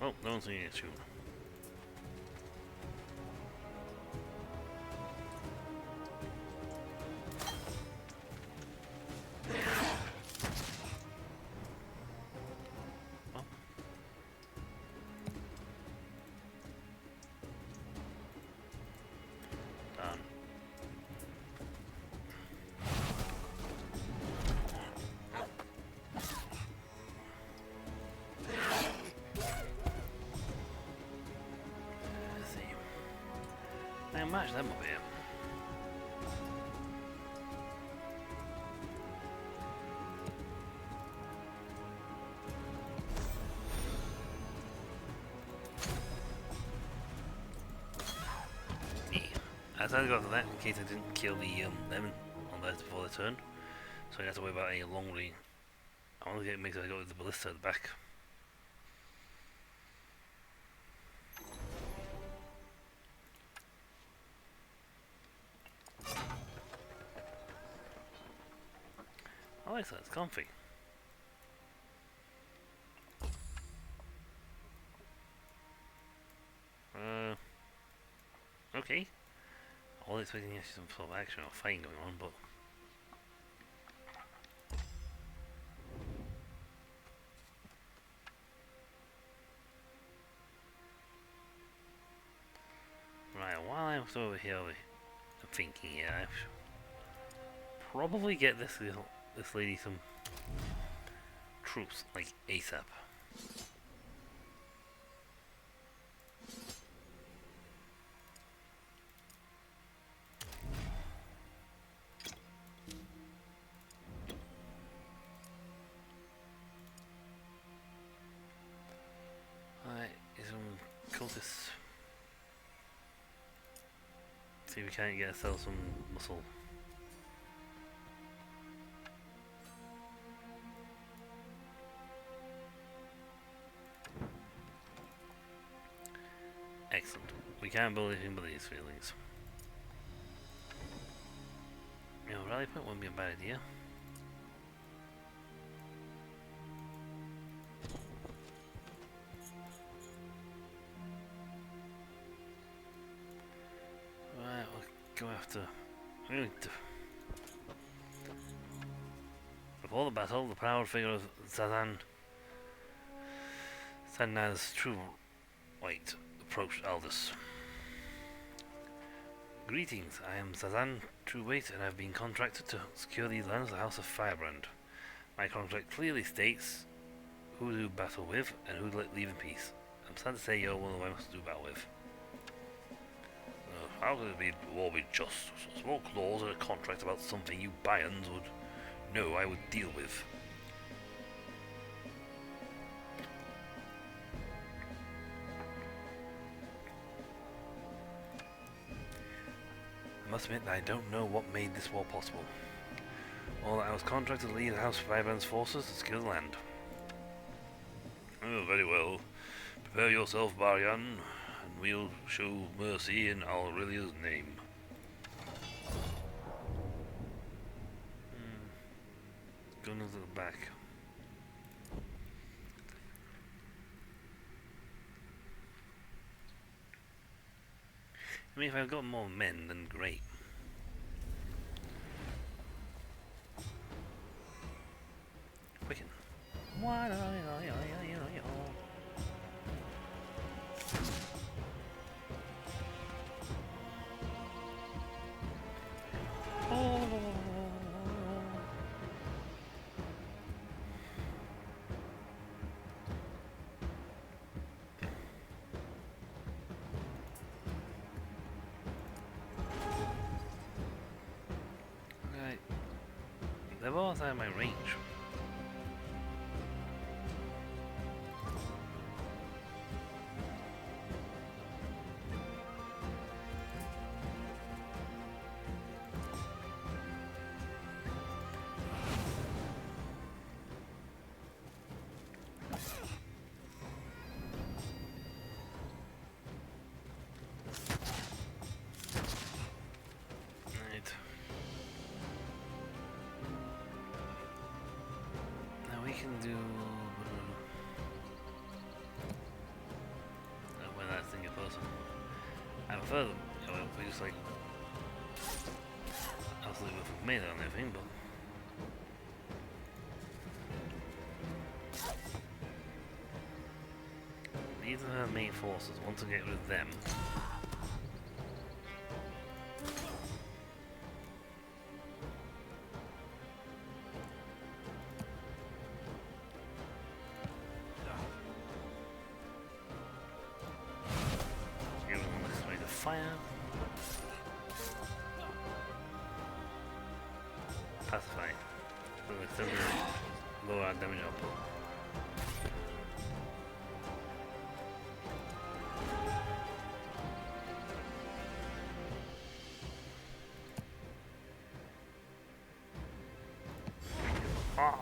Oh, no one's going to shoot. Done. Let's see. Now match them up here. I tried to go for that in case I didn't kill the lemon on that before the turn. So I have to worry about a long range. I want to make sure I go with the ballista at the back. I like that, it's comfy. Okay. I was expecting actually some sort of action or fighting going on, but right, while I'm still over here, I'm thinking, yeah, I should probably get this lady some troops, like ASAP. Cultists. See if we can't get ourselves some muscle. Excellent. We can't build anything but these feelings. You know, rally point wouldn't be a bad idea. Go after. Before the battle, the proud figure of Zazan's true white approached Aldous. Greetings, I am Zazan Trueweight, and I have been contracted to secure these lands of the House of Firebrand. My contract clearly states who to battle with and who to let leave in peace. I'm sad to say you're one of the ones to do battle with. How could it be war be just? A small clause in a contract about something you Bayans would know I would deal with. I must admit that I don't know what made this war possible. Or that I was contracted to lead the House of Firebrand's forces to secure the land. Oh, very well. Prepare yourself, Baryan, and we'll show mercy in Aurelia's name. Gonna look back. I mean, if I've got more men, then great. Quicken. Right. They're both out of my range. Can do when that thing is person. I prefer them, you know, if we just like absolutely with melee on everything, but these are her main forces. Want to get rid of them. Fire. Pacify. So it's still gonna lower our damage output. Ah.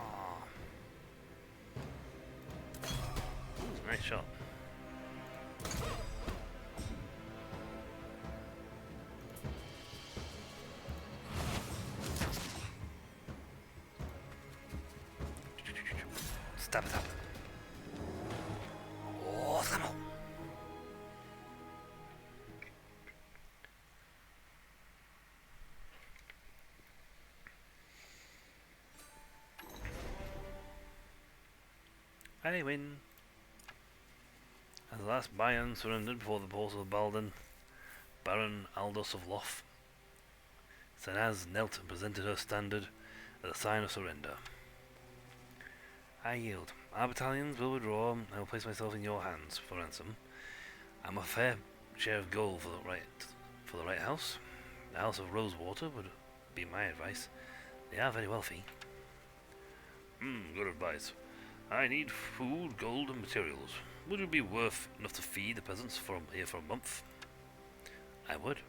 Nice shot. Stab it up. Awesome. I win. As the last Bayan surrendered before the portal of Baldan, Baron Aldous of Loth, Sanaz knelt and presented her standard as a sign of surrender. I yield. Our battalions will withdraw, and I will place myself in your hands for ransom. I'm a fair share of gold for the right house. The House of Rosewater would be my advice. They are very wealthy. Good advice. I need food, gold, and materials. Would it be worth enough to feed the peasants here for a month? I would.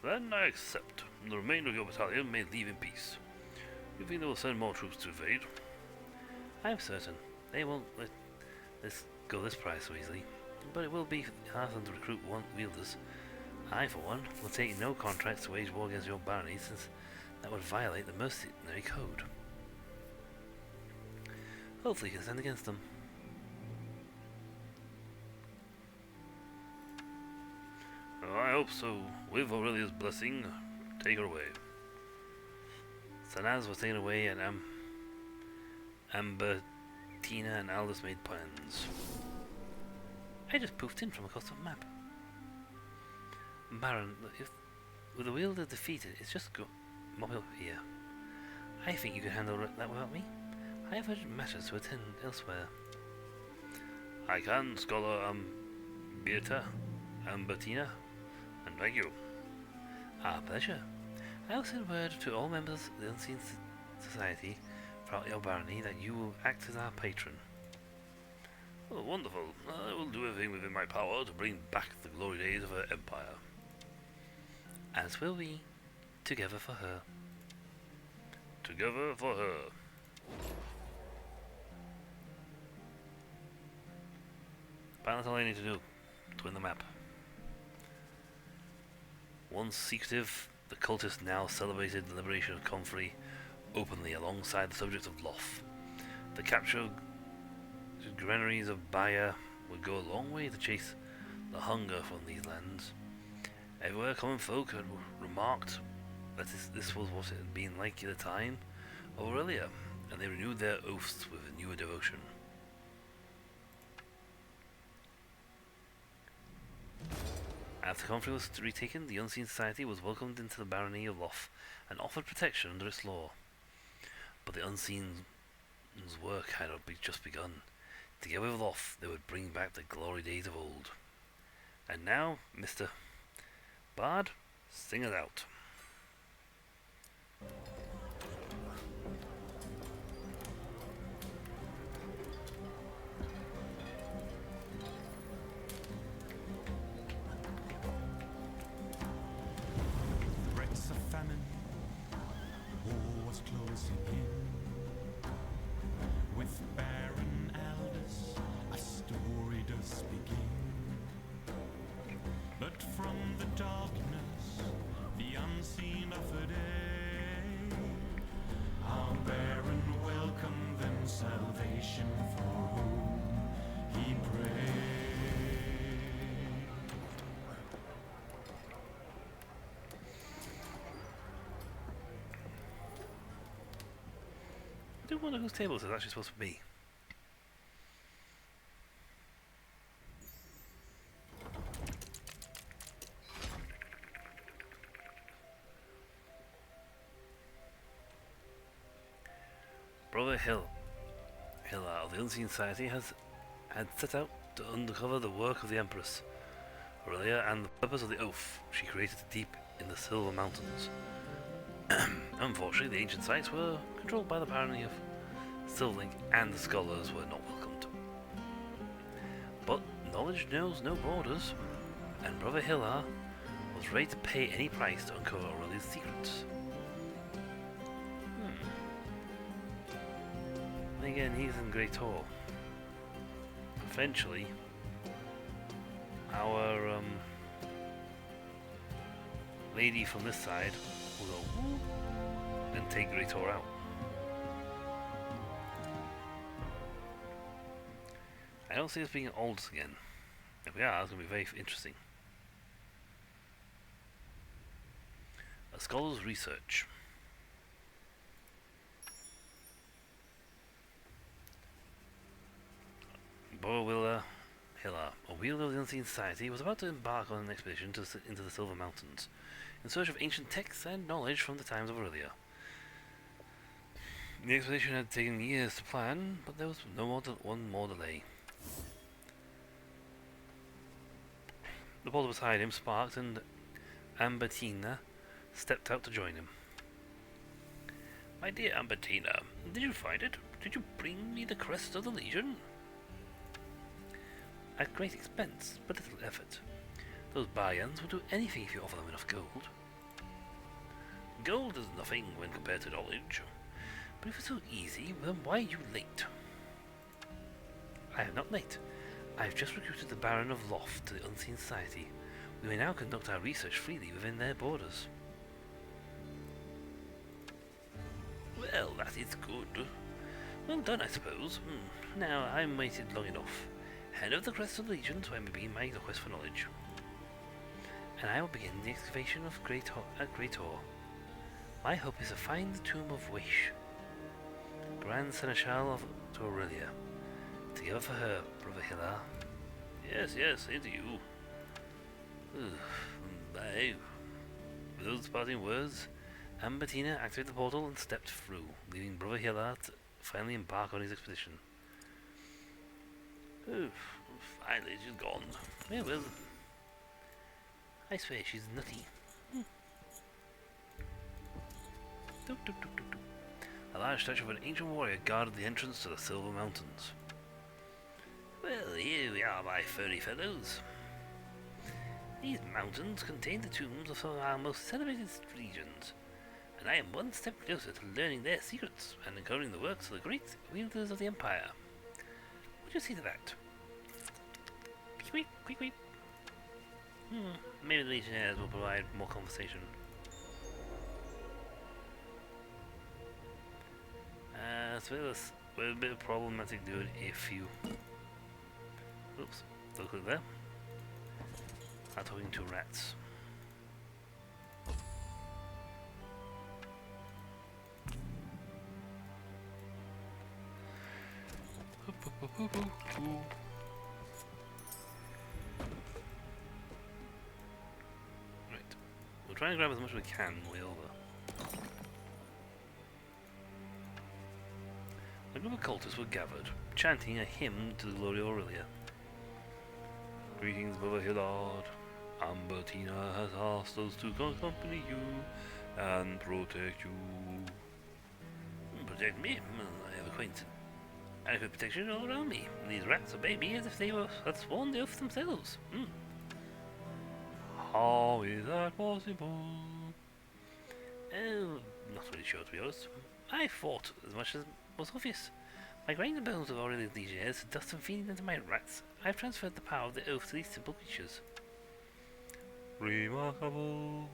Then I accept. The remainder of your battalion may leave in peace. You think they will send more troops to invade? I am certain they won't let this go this price so easily, but it will be hard for them to recruit wielders. I, for one, will take no contracts to wage war against your barony, since that would violate the mercenary code. Hopefully you can stand against them. Oh, I hope so. With Aurelia's blessing, take her away. Sanaz was taken away, and Ambertina and Aldous made plans. I just poofed in from across the map. Baron, with the wielder defeated, it's just go mob up here. I think you can handle that without me. I have urgent matters to attend elsewhere. I can, Scholar Ambertina, and Thank you. Our pleasure. I'll send word to all members of the Unseen Society throughout your barony that you will act as our patron. Oh, wonderful. I will do everything within my power to bring back the glory days of her empire. As will we. Together for her. Together for her. But that's all I need to do to win the map. Once secretive, the cultists now celebrated the liberation of Comfrey openly alongside the subjects of Loth. The capture of the granaries of Bayer would go a long way to chase the hunger from these lands. Everywhere common folk had remarked that this was what it had been like at the time of Aurelia, and they renewed their oaths with a newer devotion. After Comfrey was retaken, the Unseen Society was welcomed into the barony of Loth and offered protection under its law. But the Unseen's work had just begun. Together with Loth, they would bring back the glory days of old. And now, Mr. Bard, sing us out. Threats of famine, war was closing in. With barren elders, a story does begin. But from the darkness, the unseen offered aid. Our Baron welcomed them salvation for whom he prayed. I do wonder whose table this is actually supposed to be. Brother Hillar of the Unseen Society had set out to uncover the work of the Empress Aurelia and the purpose of the oath she created deep in the Silver Mountains. Unfortunately, the ancient sites were controlled by the barony of Silverlink, and the scholars were not welcomed. But knowledge knows no borders, and Brother Hillar was ready to pay any price to uncover Aurelia's secrets. And again, he's in Great Hall. Eventually, our lady from this side will go whoop, and take Great Hall out. I don't see us being old again. If we are, it's going to be very interesting. A scholar's research. Borwilla Hillar, a wielder of the Unseen Society, was about to embark on an expedition into the Silver Mountains, in search of ancient texts and knowledge from the times of Aurelia. The expedition had taken years to plan, but there was one more delay. The portal beside him sparked, and Ambertina stepped out to join him. My dear Ambertina, did you find it? Did you bring me the crest of the Legion? At great expense, but little effort. Those Bayans will do anything if you offer them enough gold. Gold is nothing when compared to knowledge. But if it's so easy, then why are you late? I am not late. I have just recruited the Baron of Loth to the Unseen Society. We may now conduct our research freely within their borders. Well, that is good. Well done, I suppose. Now, I'm waited long enough. Hand over the crest of the Legion so I may begin my quest for knowledge. And I will begin the excavation of Great Hall. My hope is to find the tomb of Wish, Grand Seneschal to Aurelia. Together for her, Brother Hillar. Yes, into you. Bye. With those parting words, Ambertina activated the portal and stepped through, leaving Brother Hillar to finally embark on his expedition. Finally she's gone. Yeah, well, I swear she's nutty. Doop, doop, doop, doop, doop. A large statue of an ancient warrior guarded the entrance to the Silver Mountains. Well, here we are, my furry fellows. These mountains contain the tombs of some of our most celebrated regions, and I am one step closer to learning their secrets and uncovering the works of the great wielders of the Empire. Would you see to that? Quick, quick, quick. Maybe the Legionnaires will provide more conversation. So we're a bit problematic dude if you... Oops, don't click there. I'm talking to rats. Right. We'll try and grab as much as we can way over. A group of cultists were gathered, chanting a hymn to the glory of Aurelia. Greetings, Brother Hillard. Ambertina has asked us to accompany you and protect you. Protect me? I have acquainted. Adequate protection all around me. These rats obey me as if they had sworn the oath themselves. How is that possible? Oh, not really sure, to be honest. I fought as much as was obvious. By grinding the bones of Aurelia's legionnaires, dust and feeding into my rats, I've transferred the power of the oath to these simple creatures. Remarkable.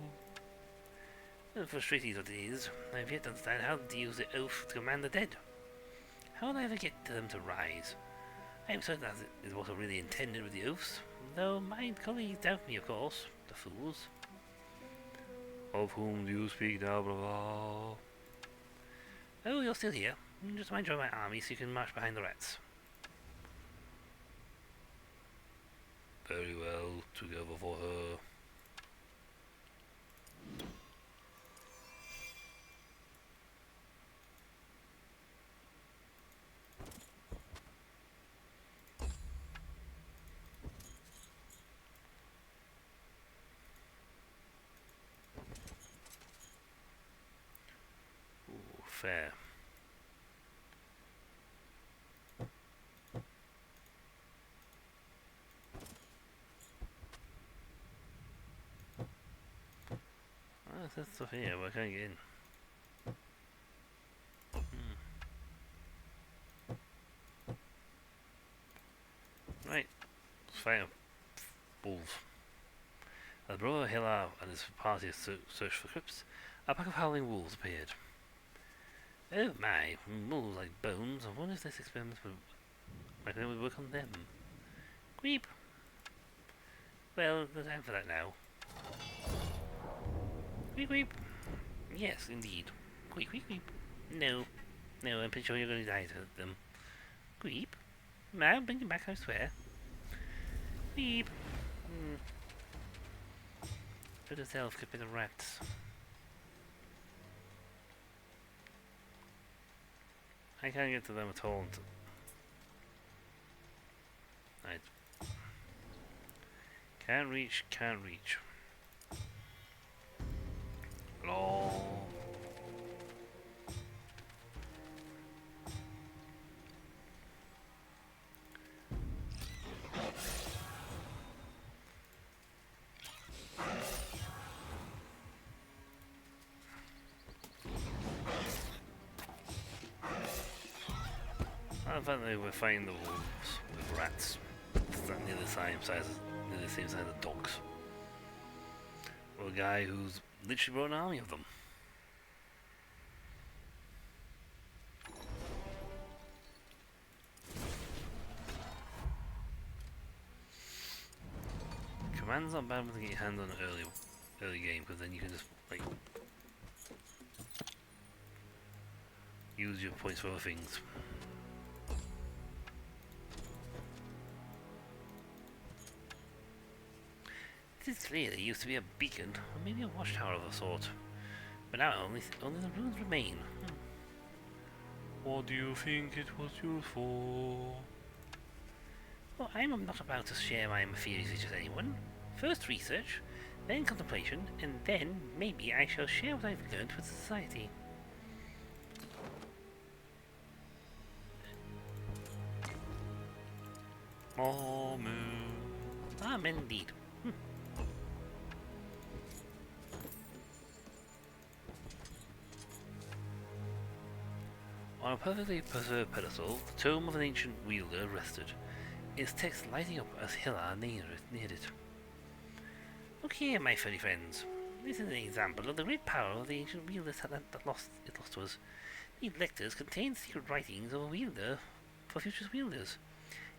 Frustrating as it is, I have yet to understand how to use the oath to command the dead. How will I ever get to them to rise? I am certain that is what I really intended with the oaths, though my colleagues doubt me, of course. The fools. Of whom do you speak now, brother? Oh, you're still here. Just mind join my army so you can march behind the rats. Very well, together for her. Ooh, fair. That's stuff here, but I can't get in. Right, let's fight wolves. As Brother Hillar and his party searched for crypts, a pack of howling wolves appeared. Oh my, wolves like bones. I wonder if this experiment would work on them. Creep! Well, there's time for that now. Creep, creep. Yes, indeed. Creep, creep, creep. No. No, I'm pretty sure you're going to die to them. Creep. I'll bring them back, I swear. Creep. Put yourself, a bit of rats. I can't get to them at all. Right. Can't reach, can't reach. Lol. I thought they were fighting the wolves with rats. It's near the same size as dogs. Or a guy who's literally brought an army of them. Command's not bad to get your hands on an early game, because then you can just like use your points for other things. This is clear there used to be a beacon, or maybe a watchtower of a sort. But now only the ruins remain. What do you think it was used for? Well, I'm not about to share my theories with just anyone. First research, then contemplation, and then maybe I shall share what I've learned with society. Amen. Amen indeed. On a perfectly preserved pedestal, the tomb of an ancient wielder rested, its text lighting up as Hela neared it. Look here, my furry friends. This is an example of the great power of the ancient wielder that lost to us. These lectures contain secret writings of a wielder for future wielders.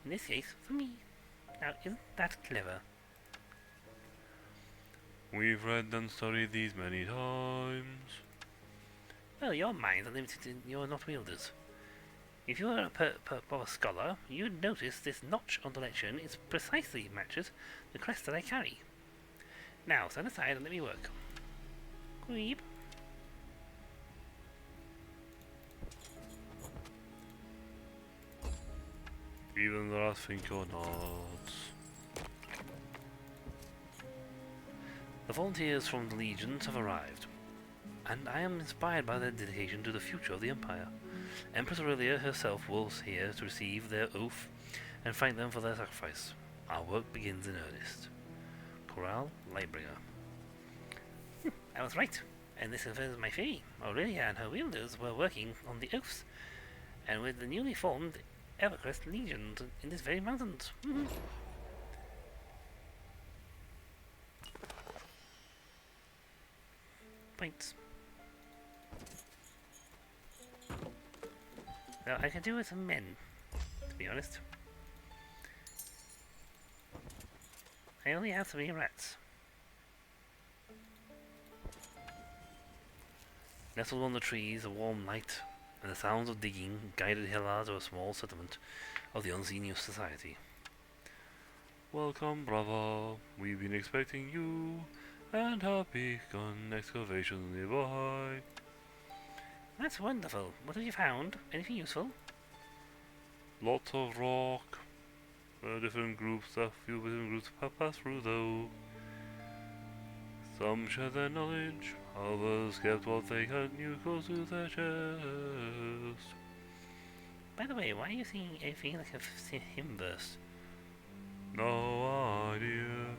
In this case, for me. Now, isn't that clever? We've read and studied these many times. Well, your minds are limited and you're not wielders. If you were a proper scholar, you'd notice this notch on the lectern is precisely matches the crest that I carry. Now, stand aside and let me work. Queeb. Even though I think you're not. The volunteers from the legions have arrived, and I am inspired by their dedication to the future of the Empire. Empress Aurelia herself was here to receive their oath and thank them for their sacrifice. Our work begins in earnest. Corral Lightbringer. I was right, and this confirms my theory. Aurelia and her wielders were working on the oaths, and with the newly formed Evercrest Legion in this very mountains. Points. Well, I can do with some men, to be honest. I only have 3 rats. Nestled on the trees, a warm night, and the sounds of digging guided Hela to a small settlement of the Unseen Youth Society. Welcome, brother. We've been expecting you, and have begun excavations nearby. That's wonderful. What have you found? Anything useful? Lots of rock. Different groups have passed through though. Some shared their knowledge, others kept what they had knew close to their chest. By the way, why are you singing everything like a hymn verse? No idea.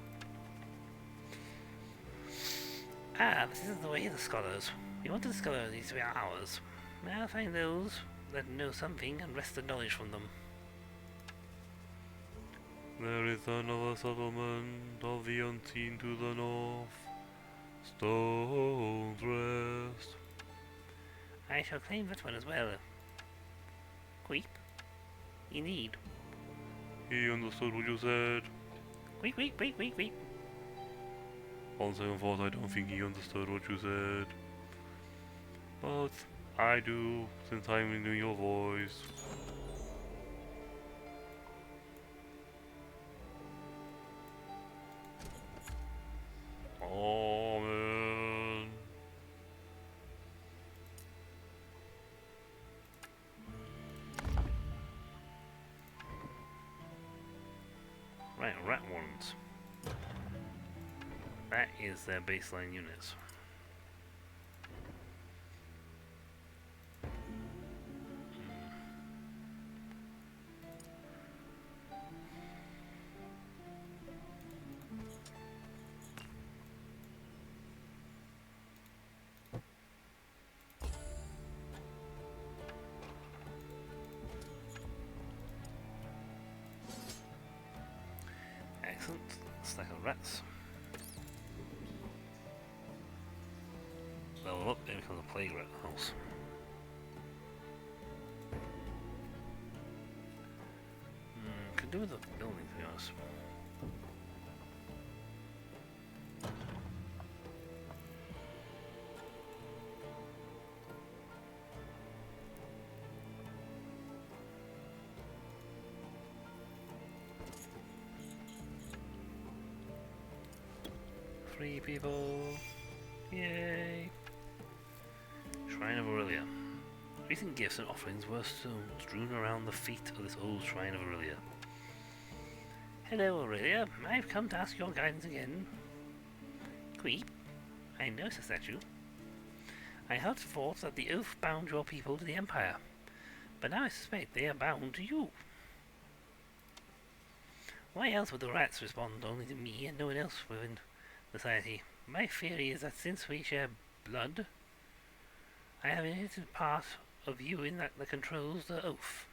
Ah, this isn't the way of the scholars. We want to discover these to be ours. May I find those that know something and wrest the knowledge from them? There is another settlement of the unseen to the north. Stone's Rest. I shall claim that one as well. Queep? Indeed. He understood what you said. Queep, queep, queep, queep, queep. On second thought, I don't think he understood what you said. But I do, since I'm doing your voice. Amen. Right, rat ones. That is their baseline units. Excellent. Stack of rats. Level up, it becomes a plague rat house. Could do with the building, to be honest. Three people. Yay! Shrine of Aurelia. Recent gifts and offerings were strewn around the feet of this old Shrine of Aurelia. Hello, Aurelia. I've come to ask your guidance again. Creep, I noticed the statue. I had thought that the oath bound your people to the Empire, but now I suspect they are bound to you. Why else would the rats respond only to me and no one else within society? My theory is that since we share blood, I have inherited part of you in that controls the oath.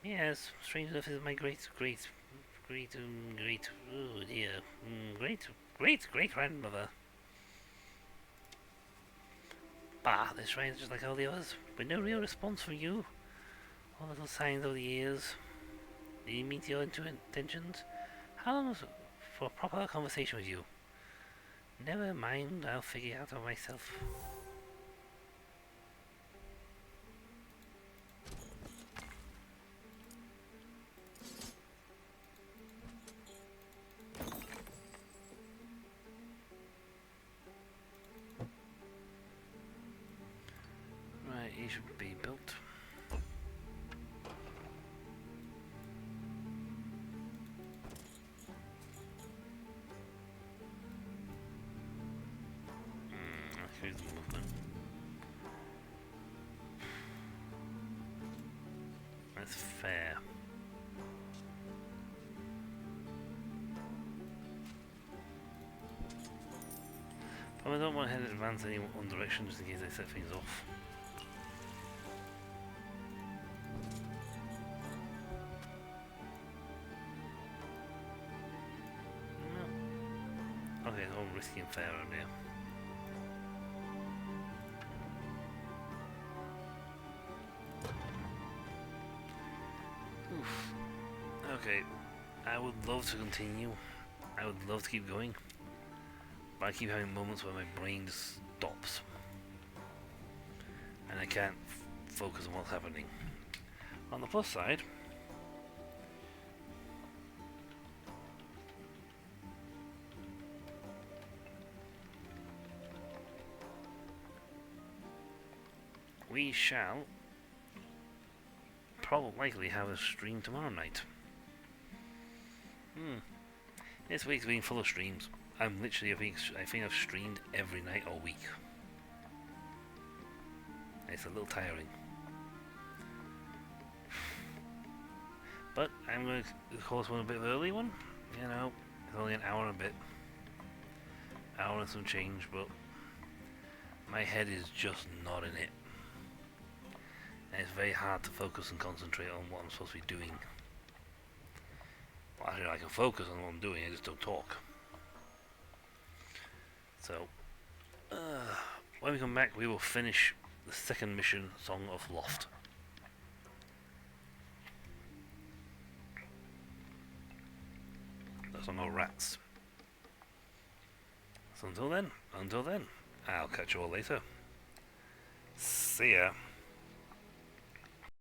Yes, strange enough is my great grandmother. Bah, this shrine is just like all the others, with no real response from you. All little signs over the years. Did you meet your intentions? How long was for a proper conversation with you? Never mind, I'll figure it out myself. Right, he should be built. Here's the movement. That's fair. But I don't want to head advance any one direction just in case I set things off. No. Okay, it's all risky and fair around here. Oof. Okay, I would love to continue. I would love to keep going. But I keep having moments where my brain just stops. And I can't focus on what's happening. On the plus side, we shall probably likely have a stream tomorrow night. This week's been full of streams. I'm literally, I think I've streamed every night all week. It's a little tiring. But I'm going to, of course, one a bit of an early one. You know, it's only an hour and a bit. Hour and some change, but my head is just not in it. And it's very hard to focus and concentrate on what I'm supposed to be doing. Well, actually, I can focus on what I'm doing, I just don't talk. So, when we come back, we will finish the second mission, Song of Loft. The Song of Rats. So until then, I'll catch you all later. See ya.